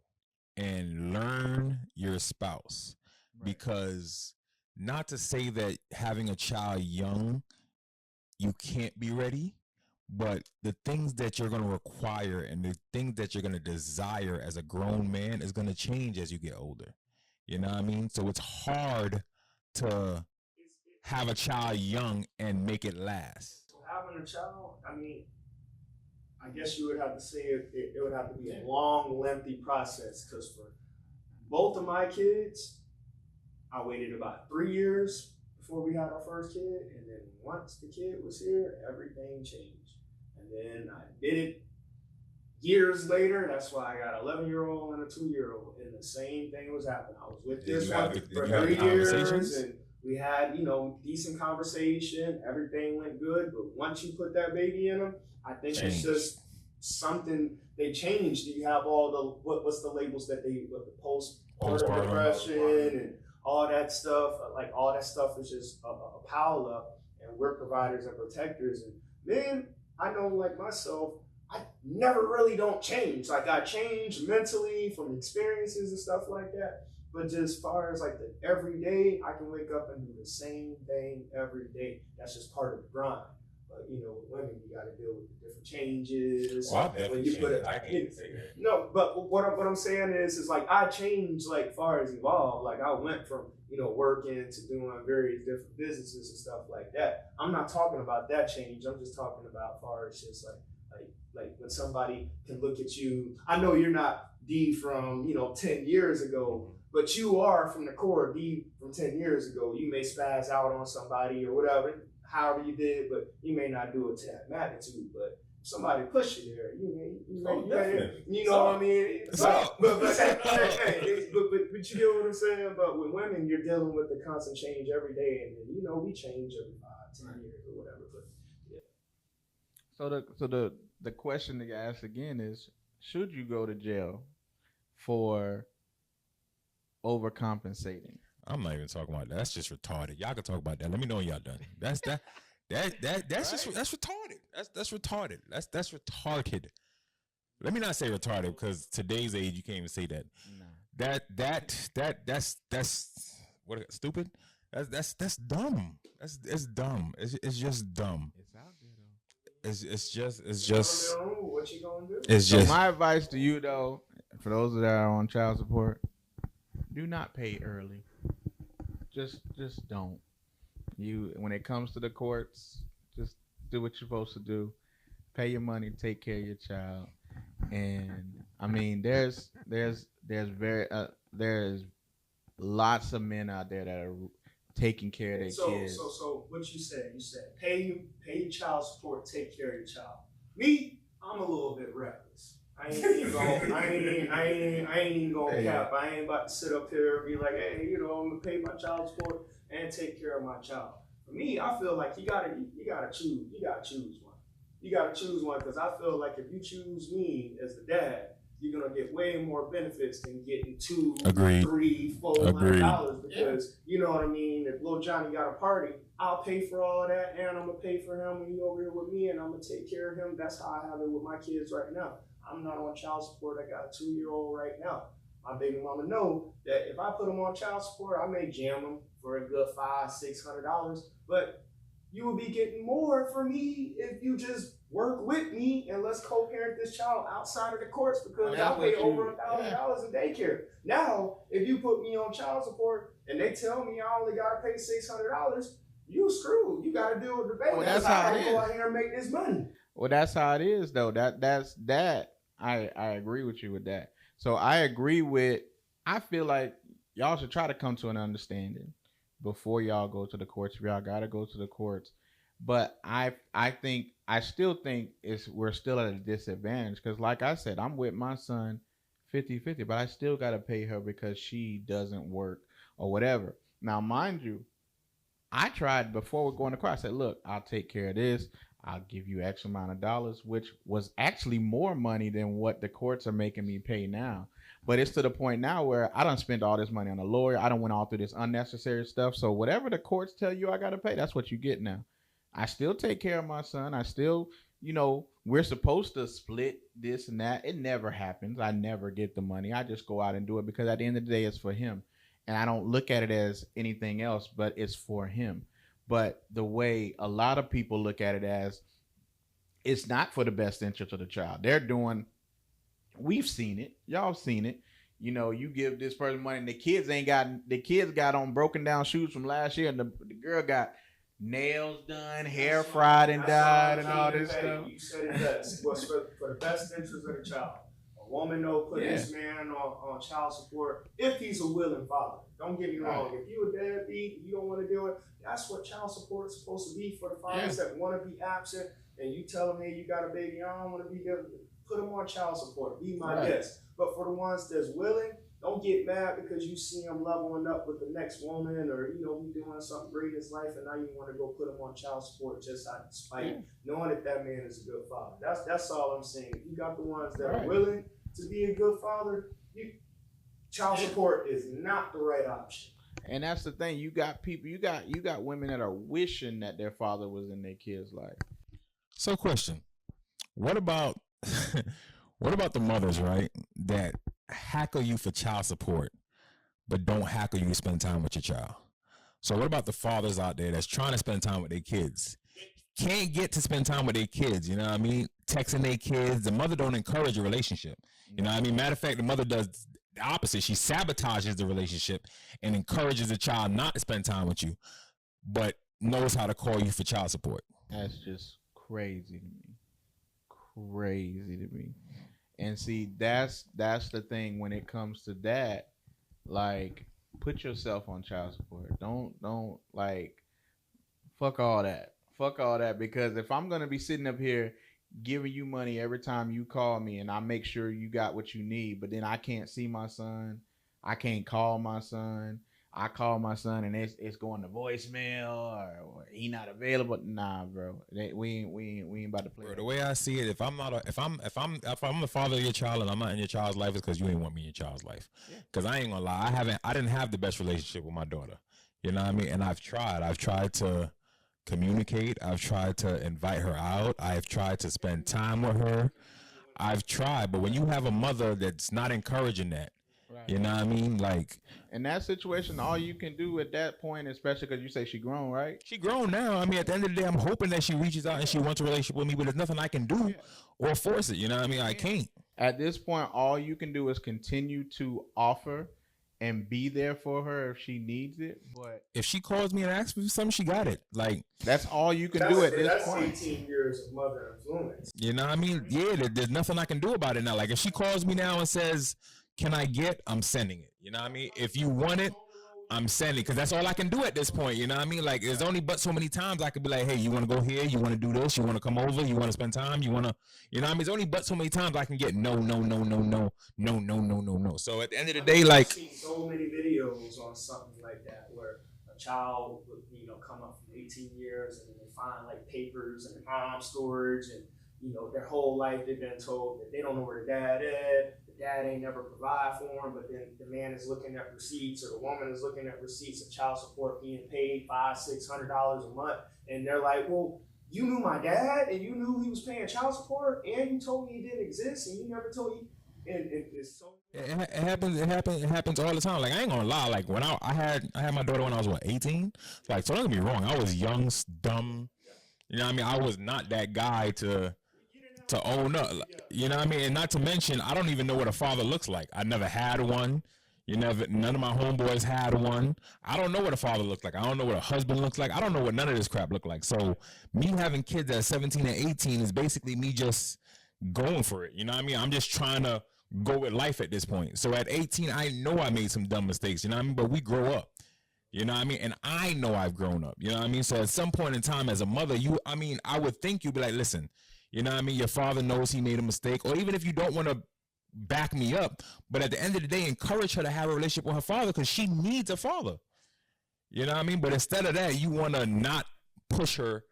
and learn your spouse. Right. Because not to say that having a child young, you can't be ready, but the things that you're going to require and the things that you're going to desire as a grown man is going to change as you get older. You know what I mean? So it's hard to have a child young and make it last. Having a child, I guess you would have to say it would have to be a long, lengthy process, because for both of my kids, I waited about 3 years before we had our first kid, and then once the kid was here, everything changed. And then I did it years later. That's why I got an 11-year-old and a 2-year-old, and the same thing was happening. I was with this one for 3 years, and we had, decent conversation. Everything went good. But once you put that baby in them, I think it's just something they changed. You have all the, what's the labels that the postpartum depression and all that stuff. Like, all that stuff is just a pile up, and we're providers and protectors. And man, I know, like myself, I never really don't change. Like, I change mentally from experiences and stuff like that. But just as far as like the everyday, I can wake up and do the same thing every day. That's just part of the grind. But with women, you got to deal with the different changes. Well, when you put it, I can't say that. No, but what I'm saying is like I changed, like far as evolved. Like I went from working to doing various different businesses and stuff like that. I'm not talking about that change. I'm just talking about far as just like when somebody can look at you. I know you're not D from 10 years ago. But you are from the core D from 10 years ago. You may spaz out on somebody or whatever, however you did, but you may not do it to that magnitude. But somebody push you there. Definitely. You know what I mean? But you get what I'm saying? But with women, you're dealing with the constant change every day, and we change every 5-10 years or whatever. But yeah. So the question to ask again is, should you go to jail for overcompensating? I'm not even talking about that. That's just retarded. Y'all can talk about that. Let me know when y'all done. That's just that's retarded. That's retarded. That's retarded. Let me not say retarded because today's age you can't even say that. Nah. That's what stupid. That's dumb. It's dumb. It's just dumb. It's out there though. It's just What you gonna do? it's So just my advice to you though, for those that are on child support, do not pay early. Just don't. When it comes to the courts, just do what you're supposed to do. Pay your money, take care of your child. And I mean, there's lots of men out there that are taking care of their kids. So what you said? You said pay your child support, take care of your child. Me, I'm a little bit reckless. I ain't even gonna cap. I ain't about to sit up here and be like, hey, I'm gonna pay my child support and take care of my child. For me, I feel like you gotta choose. You gotta choose one. You gotta choose one because I feel like if you choose me as the dad, you're gonna get way more benefits than getting $200, $300, $400 because you know what I mean. If little Johnny got a party, I'll pay for all of that, and I'm gonna pay for him when he's over here with me, and I'm gonna take care of him. That's how I have it with my kids right now. I'm not on child support. I got a 2-year-old right now. My baby mama know that if I put him on child support, I may jam him for a good $500-$600, but you will be getting more for me if you just work with me and let's co-parent this child outside of the courts because I pay over $1,000 in daycare. Now, if you put me on child support and they tell me I only gotta pay $600, you screwed. You gotta deal with the baby. Well, that's how it is. Go out here and make this money. Well, that's how it is though. I agree with you with that. So I agree with. I feel like y'all should try to come to an understanding before y'all go to the courts. If y'all gotta go to the courts, but I still think we're still at a disadvantage because, like I said, I'm with my son 50-50, but I still gotta pay her because she doesn't work or whatever. Now, mind you, I tried before we're going to court. I said, look, I'll take care of this. I'll give you X amount of dollars, which was actually more money than what the courts are making me pay now. But it's to the point now where I don't spend all this money on a lawyer. I don't went all through this unnecessary stuff. So whatever the courts tell you I got to pay, that's what you get now. I still take care of my son. I still, we're supposed to split this and that. It never happens. I never get the money. I just go out and do it because at the end of the day, it's for him. And I don't look at it as anything else, but it's for him. But the way a lot of people look at it as, it's not for the best interest of the child. We've seen it. Y'all seen it. You give this person money and the kids got on broken down shoes from last year and the girl got nails done, hair fried and dyed and all this stuff. You said it best. What's for the best interest of the child. A woman put this man on child support if he's a willing father. Don't get me wrong. If you a deadbeat, you don't want to do it. That's what child support is supposed to be for the fathers that want to be absent. And you tell them, hey, you got a baby, I don't want to be there. Put them on child support. Be my guest. But for the ones that's willing, don't get mad because you see him leveling up with the next woman or, he doing something great in his life and now you want to go put him on child support just out of spite, knowing that man is a good father. That's all I'm saying. If you got the ones that are willing to be a good father, child support is not the right option. And that's the thing. You got people, you got women that are wishing that their father was in their kid's life. So question, what about the mothers, right, that hackle you for child support, but don't hackle you to spend time with your child? So what about the fathers out there that's trying to spend time with their kids, can't get to spend time with their kids, you know what I mean? Texting their kids, the mother don't encourage a relationship. You know what I mean? Matter of fact, the mother does the opposite. She sabotages the relationship and encourages the child not to spend time with you, but knows how to call you for child support. That's just crazy to me. And see, that's the thing when it comes to that. Like, put yourself on child support. Don't fuck all that. Because if I'm gonna be sitting up here giving you money every time you call me, and I make sure you got what you need, but then I can't see my son, I can't call my son. I call my son and it's going to voicemail or he not available. Nah, bro, we ain't about to play. Bro, the way I see it, if I'm the father of your child and I'm not in your child's life, it's because you ain't want me in your child's life. Because I ain't gonna lie, I didn't have the best relationship with my daughter. You know what I mean? And I've tried to communicate. I've tried to invite her out. I've tried to spend time with her. I've tried, but when you have a mother that's not encouraging that, you know what I mean? Like, in that situation, all you can do at that point, especially because you say she grown, right? She grown now. I mean, at the end of the day, I'm hoping that she reaches out and she wants a relationship with me, but there's nothing I can do or force it. You know what I mean? I can't. At this point, all you can do is continue to offer and be there for her if she needs it. But if she calls me and asks for something, she got it. Like, that's all you can do at this point. That's 18 years of mother influence. You know what I mean? Yeah, there's nothing I can do about it now. Like, if she calls me now and says, "Can I get?" I'm sending it. You know what I mean? If you want it, I'm sending, because that's all I can do at this point. You know what I mean? Like, there's only but so many times I could be like, hey, you want to go here? You want to do this? You want to come over? You want to spend time? You want to, you know what I mean? There's only but so many times I can get no. So at the end of the day, like, I've seen so many videos on something like that where a child would, come up from 18 years and then they find like papers in their mom's storage, and their whole life they've been told that they don't know where the dad is. Dad ain't never provide for him, but then the man is looking at receipts, or the woman is looking at receipts of child support being paid $500-$600 a month, and they're like, "Well, you knew my dad, and you knew he was paying child support, and you told me he didn't exist, and you never told me." And it's so. It happens all the time. Like, I ain't gonna lie. Like, when I had my daughter when I was 18. Like, so don't get me wrong, I was young, dumb. You know what I mean? I was not that guy to own up, you know what I mean? And not to mention, I don't even know what a father looks like. I never had one. None of my homeboys had one. I don't know what a father looks like. I don't know what a husband looks like. I don't know what none of this crap look like. So me having kids at 17 and 18 is basically me just going for it. You know what I mean? I'm just trying to go with life at this point. So at 18, I know I made some dumb mistakes, you know what I mean? But we grow up. You know what I mean? And I know I've grown up. You know what I mean? So at some point in time as a mother, I would think you'd be like, listen, you know what I mean? Your father knows he made a mistake. Or even if you don't want to back me up, but at the end of the day, encourage her to have a relationship with her father, because she needs a father. You know what I mean? But instead of that, you want to not push her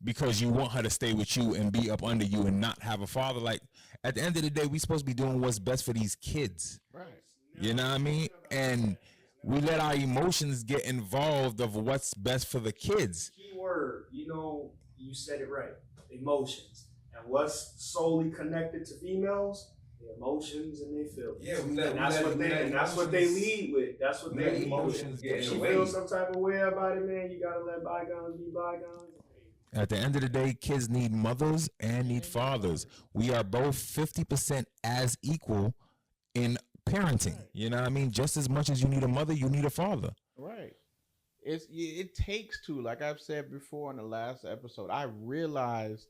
because you want her to stay with you and be up under you and not have a father. Like, at the end of the day, we supposed to be doing what's best for these kids. Right. You know what I mean? And we let our emotions get involved of what's best for the kids. Key word, you said it right. Emotions. And what's solely connected to females? The emotions and their feelings. Yeah, that's what they lead with. That's what they emotions get If in she the way. feels some type of way about it, man, you gotta let bygones be bygones. At the end of the day, kids need mothers and need fathers. We are both 50% as equal in parenting. You know what I mean? Just as much as you need a mother, you need a father. Right. It takes two. Like I've said before in the last episode, I realized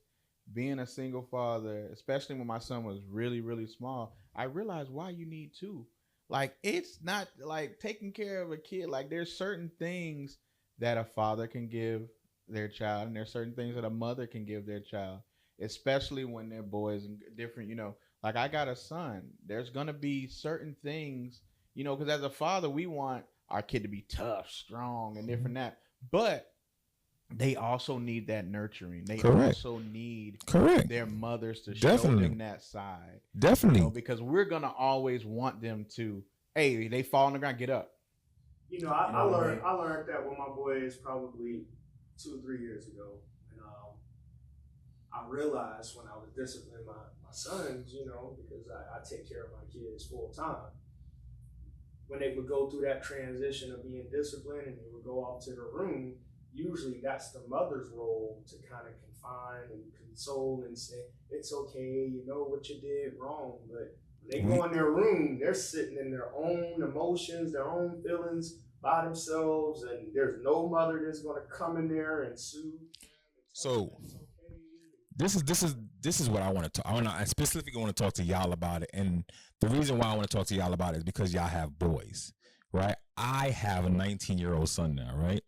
being a single father, especially when my son was really, really small, I realized why you need two. Like, it's not like taking care of a kid. Like, there's certain things that a father can give their child, and there's certain things that a mother can give their child, especially when they're boys and different, like I got a son. There's going to be certain things, because as a father, we want our kid to be tough, strong, and different that. But they also need that nurturing. They also need their mothers to show them that side. Definitely. Because we're going to always want them to, hey, they fall on the ground, get up. I learned that with my boys probably 2 or 3 years ago. And I realized when I was disciplining my sons, because I take care of my kids full time. When they would go through that transition of being disciplined and they would go off to their room, usually that's the mother's role to kind of confine and console and say, it's okay, you know what you did wrong. But when they go in their room, they're sitting in their own emotions, their own feelings by themselves, and there's no mother that's going to come in there and soothe. So this is what I want to talk. I specifically want to talk to y'all about it, and the reason why I want to talk to y'all about it is because y'all have boys, right? I have a 19-year-old son now, right?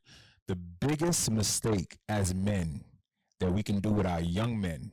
The biggest mistake as men that we can do with our young men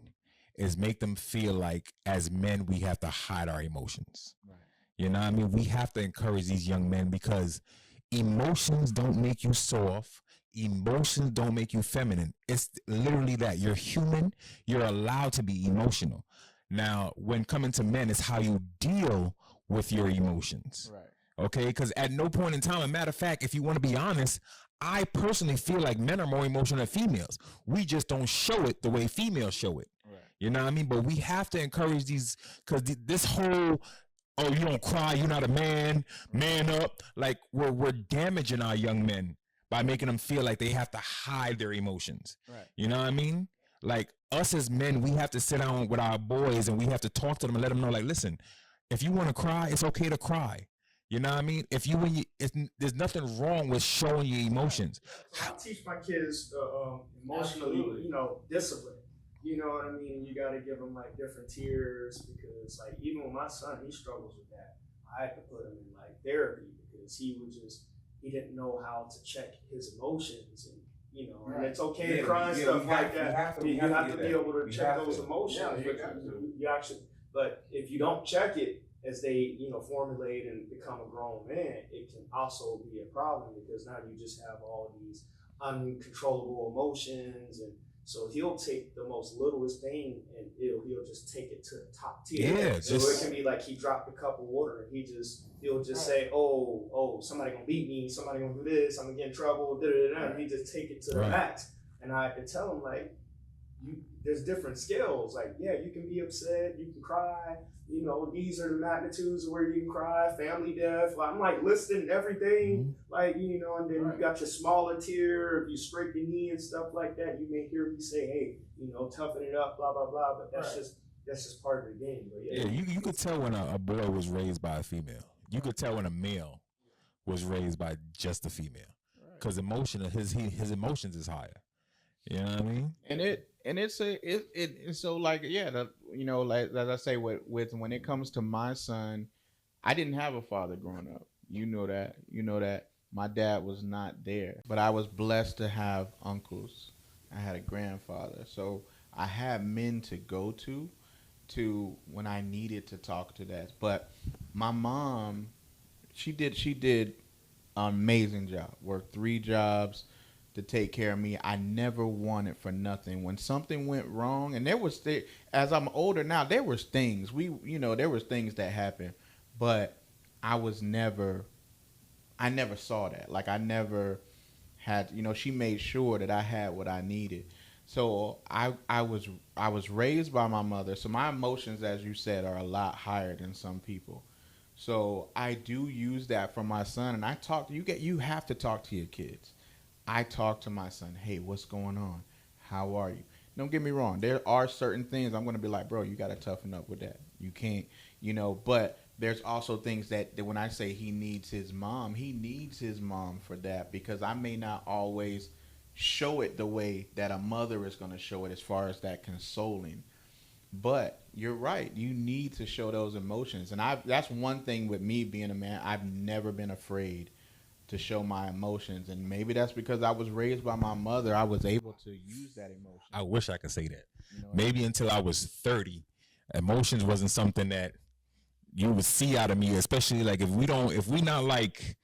is make them feel like as men we have to hide our emotions. Right. You know what I mean? We have to encourage these young men because emotions don't make you soft. Emotions don't make you feminine. It's literally that. You're human. You're allowed to be emotional. Now, when coming to men, it's how you deal with your emotions. Right. Okay? Because at no point in time, a matter of fact, if you want to be honest, I personally feel like men are more emotional than females. We just don't show it the way females show it. Right. You know what I mean? But we have to encourage these, because this whole, oh, you don't cry, you're not a man, man up. Like we're damaging our young men by making them feel like they have to hide their emotions. Right. You know what I mean? Like us as men, we have to sit down with our boys and we have to talk to them and let them know, like, listen, if you want to cry, it's okay to cry. You know what I mean? There's nothing wrong with showing your emotions. So I teach my kids emotionally, discipline. You know what I mean? You got to give them like different tiers because like even with my son, he struggles with that. I had to put him in like therapy because he didn't know how to check his emotions and and it's okay to cry and stuff like that. You have to be able to check those emotions. You actually, but if you don't check it as they formulate and become a grown man, it can also be a problem because now you just have all these uncontrollable emotions and. So he'll take the most littlest thing and he'll just take it to the top tier. Yeah, so it can be like he dropped a cup of water and he'll just say, oh, somebody gonna beat me, somebody gonna do this, I'm gonna get in trouble, and he just take it to the max. And I can tell him like, there's different scales. Like, yeah, you can be upset, you can cry. These are the magnitudes of where you can cry, family death. Like, I'm like listing everything, like, and then you got your smaller tier. If you scrape your knee and stuff like that, you may hear me say, hey, toughen it up, blah, blah, blah. But that's just part of the game. But yeah, you could tell when a boy was raised by a female. You could tell when a male was raised by just a female. Because his emotions is higher. You know what I mean? So like, yeah, like as I say with when it comes to my son, I didn't have a father growing up. You know that my dad was not there, but I was blessed to have uncles. I had a grandfather, so I had men to go to when I needed to talk to that. But my mom, she did an amazing job. Worked 3 jobs to take care of me. I never wanted for nothing. When something went wrong, and as I'm older now, there was things there was things that happened, but I never saw that. Like I never had, she made sure that I had what I needed. So I was raised by my mother. So my emotions, as you said, are a lot higher than some people. So I do use that for my son, and you have to talk to your kids. I talk to my son, hey, what's going on? How are you? Don't get me wrong. There are certain things I'm going to be like, bro, you got to toughen up with that. You can't, but there's also things that when I say he needs his mom for that, because I may not always show it the way that a mother is going to show it as far as that consoling. But you're right. You need to show those emotions. And that's one thing with me being a man. I've never been afraid to show my emotions, and maybe that's because I was raised by my mother. I was able to use that emotion. I wish I could say that. Maybe until I was 30, emotions wasn't something that you would see out of me, especially like if we not like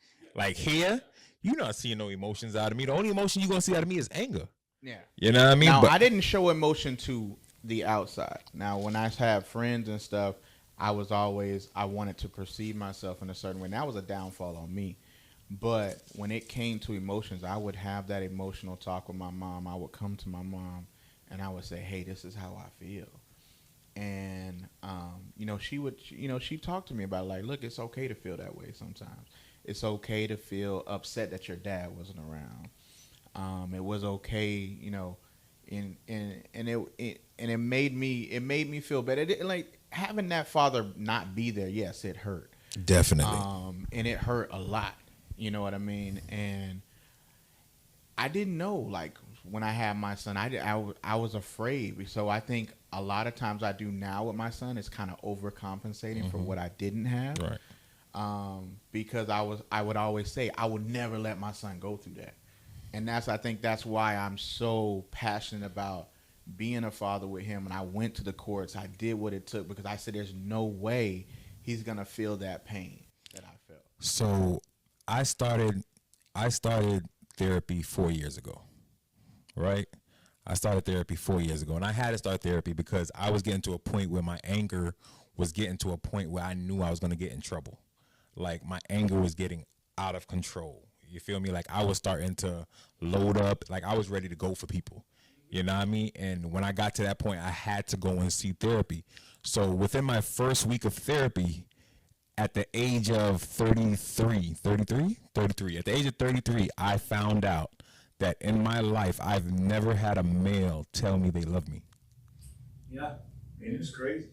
here, you're not seeing no emotions out of me. The only emotion you're gonna see out of me is anger. Yeah. You know what I mean? Now, I didn't show emotion to the outside. Now, when I had friends and stuff, I wanted to perceive myself in a certain way. And that was a downfall on me. But when it came to emotions, I would have that emotional talk with my mom. I would come to my mom and I would say, hey, this is how I feel. And, she talked to me about like, look, it's okay to feel that way sometimes. It's okay to feel upset that your dad wasn't around. It was okay, and it made me feel better. Like having that father not be there, yes, it hurt. Definitely. And it hurt a lot. You know what I mean? And I didn't know, like, when I had my son, I was afraid. So I think a lot of times I do now with my son is kind of overcompensating for what I didn't have. Right. Because I would always say, I would never let my son go through that. And I think that's why I'm so passionate about being a father with him, and I went to the courts. I did what it took because I said there's no way he's gonna feel that pain that I felt. So I started therapy 4 years ago, right? I started therapy 4 years ago, and I had to start therapy because I was getting to a point where my anger was getting to a point where I knew I was going to get in trouble. Like, my anger was getting out of control. You feel me? Like, I was starting to load up. Like, I was ready to go for people. You know what I mean? And when I got to that point, I had to go and see therapy. So within my first week of therapy, at the age of 33, at the age of 33, I found out that in my life, I've never had a male tell me they love me. Yeah, and it's crazy.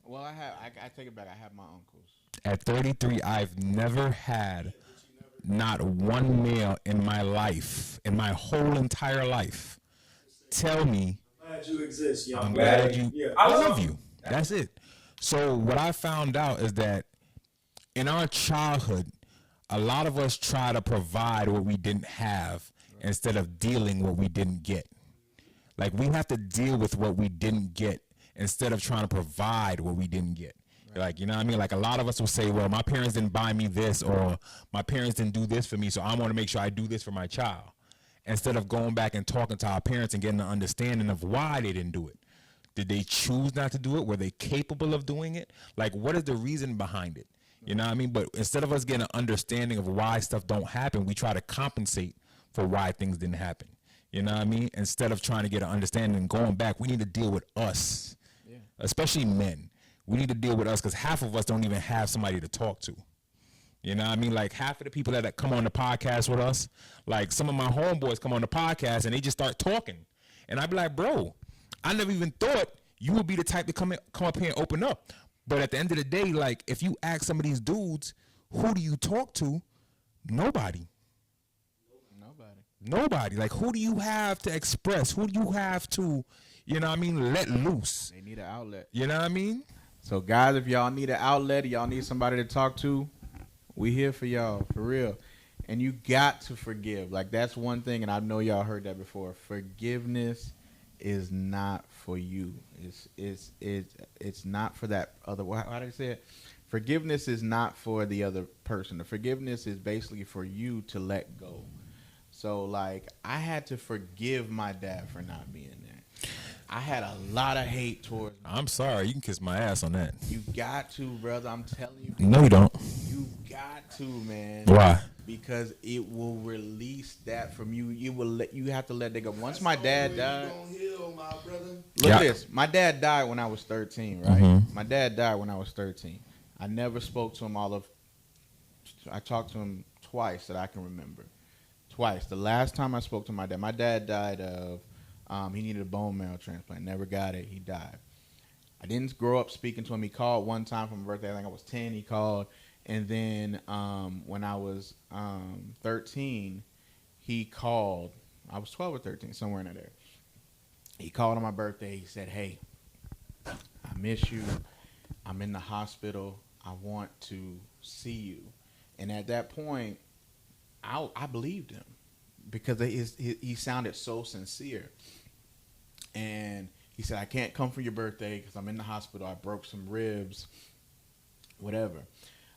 Well, I take it back. I have my uncles. At 33, I've never had not one male in my life, in my whole entire life, tell me, Glad you exist, young. I'm glad you, Yeah. I love you. That's it. So what I found out is that in our childhood, a lot of us try to provide what we didn't have instead of dealing what we didn't get. Like, we have to deal with what we didn't get instead of trying to provide what we didn't get. Like, you know what I mean? Like, a lot of us will say, well, my parents didn't buy me this, or my parents didn't do this for me, so I want to make sure I do this for my child. Instead of going back and talking to our parents and getting an understanding of why they didn't do it. Did they choose not to do it? Were they capable of doing it? Like, what is the reason behind it? You know what I mean? But instead of us getting an understanding of why stuff don't happen, we try to compensate for why things didn't happen. You know what I mean? Instead of trying to get an understanding and going back, we need to deal with us, especially men. We need to deal with us because half of us don't even have somebody to talk to. You know what I mean? Like, half of the people that come on the podcast with us, like some of my homeboys come on the podcast and they just start talking. And I'd be like, bro, I never even thought you would be the type to come up here and open up. But at the end of the day, like, if you ask some of these dudes, who do you talk to? Nobody. Nobody. Like, who do you have to express? Who do you have to, you know what I mean, let loose? They need an outlet. You know what I mean? So, guys, if y'all need an outlet, y'all need somebody to talk to, we here for y'all, for real. And you got to forgive. Like, that's one thing, and I know y'all heard that before. Forgiveness is not for you. It's not for that other. How did I say it? Forgiveness is not for the other person. The forgiveness is basically for you to let go. So, like, I had to forgive my dad for not being there. I had a lot of hate towards me. I'm sorry. You can kiss my ass on that. You got to, brother. I'm telling you. No, you don't. You got to, man. Why? Because it will release that from you. You have to let that go. Once my dad died. Look at this. My dad died when I was 13, right? Mm-hmm. My dad died when I was 13. I never spoke to him I talked to him twice that I can remember. Twice. The last time I spoke to my dad died of, he needed a bone marrow transplant. Never got it. He died. I didn't grow up speaking to him. He called one time for my birthday. I think I was 10. He called. And then when I was 13, he called. I was 12 or 13, somewhere in there. He called on my birthday. He said, hey, I miss you. I'm in the hospital. I want to see you. And at that point, I believed him because he sounded so sincere. And he said, I can't come for your birthday because I'm in the hospital. I broke some ribs, whatever.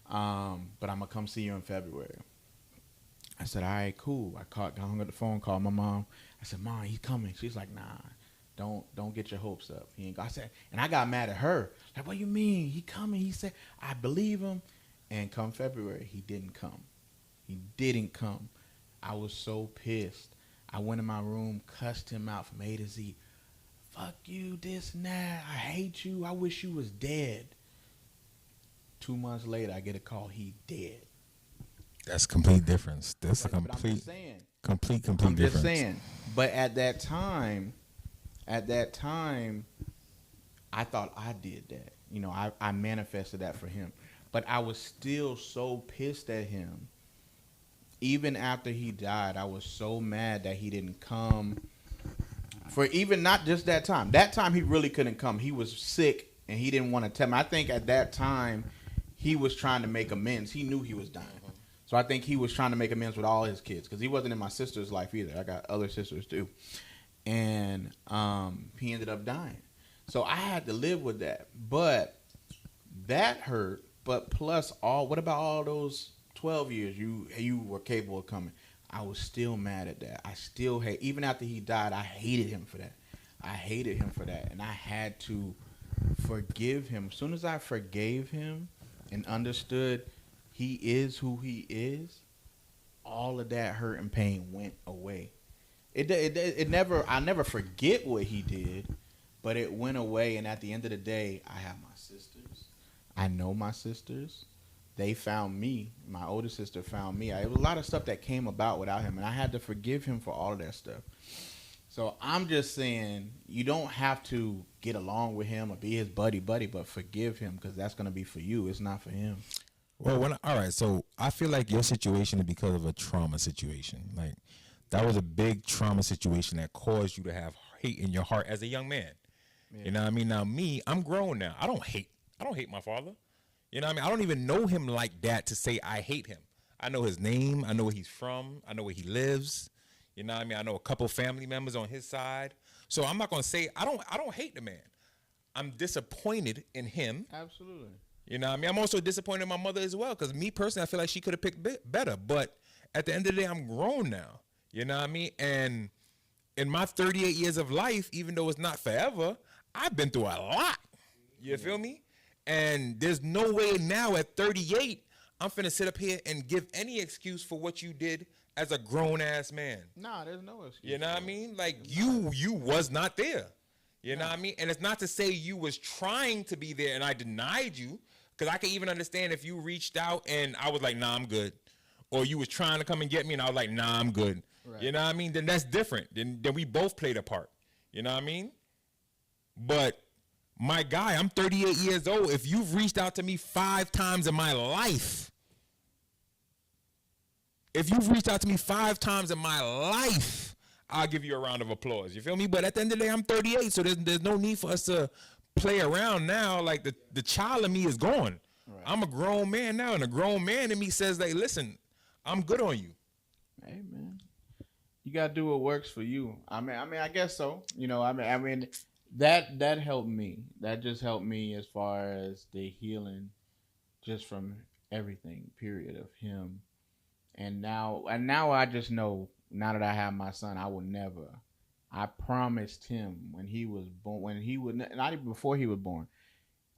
But I'm going to come see you in February. I said, all right, cool. I hung up the phone, called my mom. I said, Mom, he's coming. She's like, nah, don't get your hopes up. He ain't. I said, and I got mad at her. Like, what you mean? He coming. He said, I believe him. And come February, he didn't come. He didn't come. I was so pissed. I went in my room, cussed him out from A to Z. Fuck you, this and that. I hate you. I wish you was dead. 2 months later, I get a call. He dead. That's complete difference. That's a complete difference. I'm just saying. But at that time, I thought I did that. You know, I manifested that for him. But I was still so pissed at him. Even after he died, I was so mad that he didn't come. For even not just that time. That time he really couldn't come. He was sick and he didn't want to tell me. I think at that time he was trying to make amends. He knew he was dying. So I think he was trying to make amends with all his kids because he wasn't in my sister's life either. I got other sisters too. and he ended up dying. So I had to live with that, but that hurt. But plus, what about all those 12 years you were capable of coming? I was still mad at that. I still hate, even after he died, I hated him for that. And I had to forgive him. As soon as I forgave him and understood he is who he is, all of that hurt and pain went away. I never forget what he did, but it went away. And at the end of the day, I have my sisters. I know my sisters. They found me. My older sister found me. It was a lot of stuff that came about without him, and I had to forgive him for all of that stuff. So I'm just saying, you don't have to get along with him or be his buddy, but forgive him, because that's going to be for you. It's not for him. Well, all right, so I feel like your situation is because of a trauma situation. Like, that was a big trauma situation that caused you to have hate in your heart as a young man. Yeah. You know what I mean? Now, I'm grown now. I don't hate my father. You know what I mean? I don't even know him like that to say I hate him. I know his name. I know where he's from. I know where he lives. You know what I mean? I know a couple family members on his side. So I'm not going to say I don't hate the man. I'm disappointed in him. Absolutely. You know what I mean? I'm also disappointed in my mother as well, because me personally, I feel like she could have picked better. But at the end of the day, I'm grown now. You know what I mean? And in my 38 years of life, even though it's not forever, I've been through a lot. You feel me? And there's no way now at 38, I'm finna sit up here and give any excuse for what you did as a grown-ass man. Nah, there's no excuse. You know what I mean? Like, you was not there. You know what I mean? And it's not to say you was trying to be there and I denied you, because I can even understand if you reached out and I was like, nah, I'm good. Or you was trying to come and get me and I was like, nah, I'm good. Right. You know what I mean? Then that's different. Then we both played a part. You know what I mean? But my guy, I'm 38 years old. If you've reached out to me 5 times in my life, I'll give you a round of applause. You feel me? But at the end of the day, I'm 38, so there's no need for us to play around now. Like, the child in me is gone. Right. I'm a grown man now, and a grown man in me says, like, listen, I'm good on you. Hey, man. You got to do what works for you. I mean, I guess so. You know, I mean, that helped me. That just helped me as far as the healing just from everything, period, of him. And now I just know, now that I have my son, I promised him when he was born, not even before he was born,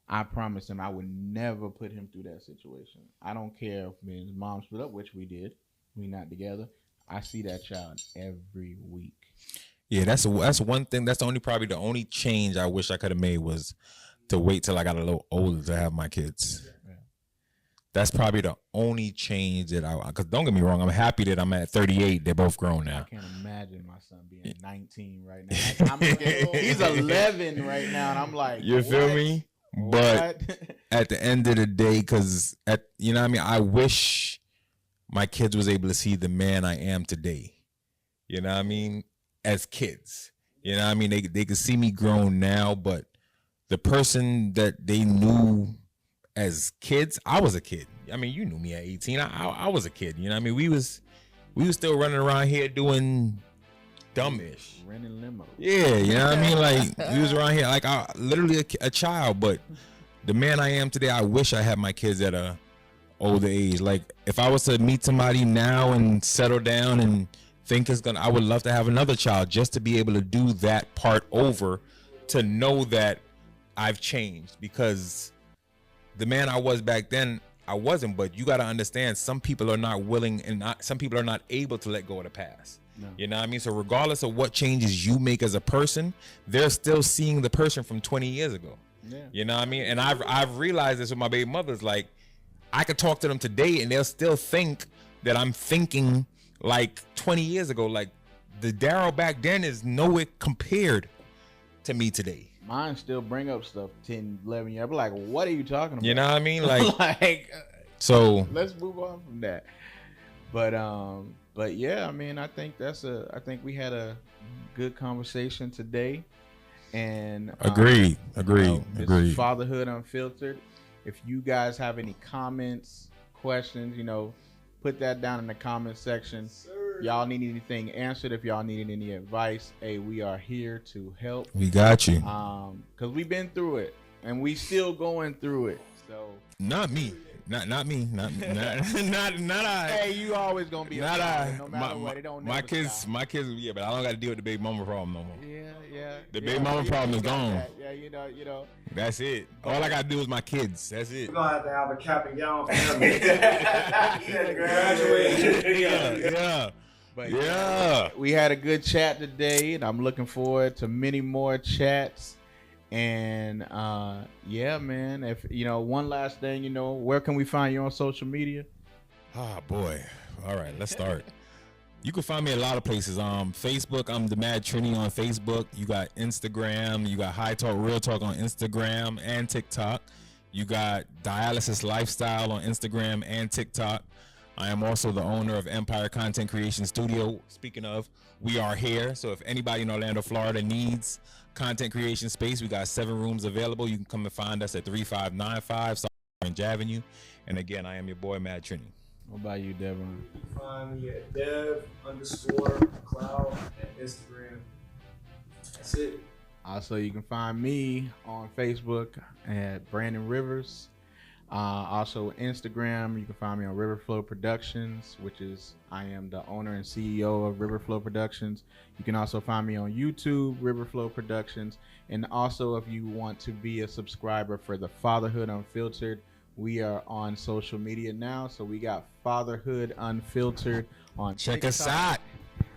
I promised him I would never put him through that situation. I don't care if me and his mom split up, which we did. We not together. I see that child every week. Yeah, that's one thing. That's probably the only change I wish I could have made was to wait till I got a little older to have my kids. Yeah. That's probably the only change that because don't get me wrong, I'm happy that I'm at 38. They're both grown now. I can't imagine my son being 19 right now. He's 11 right now, and I'm like, you feel me? But at the end of the day, because you know what I mean, I wish my kids was able to see the man I am today. You know what I mean? As kids, you know what I mean? They could see me grown now, but the person that they knew as kids, I was a kid. I mean, you knew me at 18. I was a kid. You know what I mean? We was still running around here doing dumbish. Renting limo. Yeah, you know what I mean? Like, we was around here like literally a child, but the man I am today, I wish I had my kids at a older age. Like, if I was to meet somebody now and settle down and think I would love to have another child just to be able to do that part over, to know that I've changed, because the man I was back then, I wasn't. But you got to understand, some people are not willing and some people are not able to let go of the past. No. You know what I mean? So regardless of what changes you make as a person, they're still seeing the person from 20 years ago. Yeah. You know what I mean? And I've realized this with my baby mothers. Like, I could talk to them today and they'll still think that I'm thinking like 20 years ago. Like, the Daryl back then is nowhere compared to me today. Mine still bring up stuff 10, 11 years. I'm like, what are you talking about? You know what I mean? Like, so let's move on from that. But yeah, I mean, I think we had a good conversation today. And agreed. This is Fatherhood Unfiltered. If you guys have any comments, questions, put that down in the comment section. Sir. y'all need anything answered, if y'all need any advice, hey, we are here to help. We got you. Because we've been through it, and we still going through it. So not me. Not me. Not I. Hey, you always gonna be not I. I. No matter what, it don't. My never kids. stop. My kids. Yeah, but I don't got to deal with the baby mama problem no more. Yeah. The baby mama problem is gone. That. Yeah, you know. That's it. All I got to do is my kids. That's it. We're gonna have a cap and gown for him. Graduate. Yeah. But Yeah. we had a good chat today, and I'm looking forward to many more chats. And yeah, man. If one last thing, where can we find you on social media? Ah, boy. All right, let's start. You can find me a lot of places. Facebook, I'm the Mad Trini on Facebook. You got Instagram. You got High Talk, Real Talk on Instagram and TikTok. You got Dialysis Lifestyle on Instagram and TikTok. I am also the owner of Empire Content Creation Studio. Speaking of, we are here. So if anybody in Orlando, Florida needs content creation space, we got 7 rooms available. You can come and find us at 3595 South Orange Avenue. And again, I am your boy, Mad Trini. What about you, Devin? You can find me at dev_cloud at Instagram. That's it. Also, you can find me on Facebook at Brandon Rivers. Also, Instagram, you can find me on Riverflow Productions, which is I am the owner and CEO of Riverflow Productions. You can also find me on YouTube, Riverflow Productions. And also, if you want to be a subscriber for the Fatherhood Unfiltered, we are on social media now. So we got Fatherhood Unfiltered on Check TikTok. us out.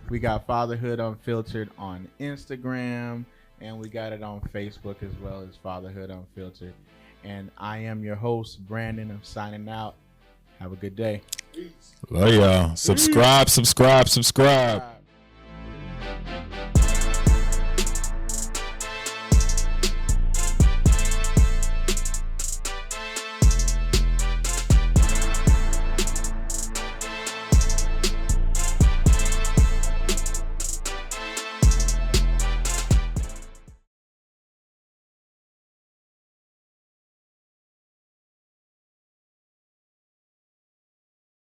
We got Fatherhood Unfiltered on Instagram, and we got it on Facebook as well as Fatherhood Unfiltered. And I am your host, Brandon. I'm signing out. Have a good day. Love y'all. Subscribe.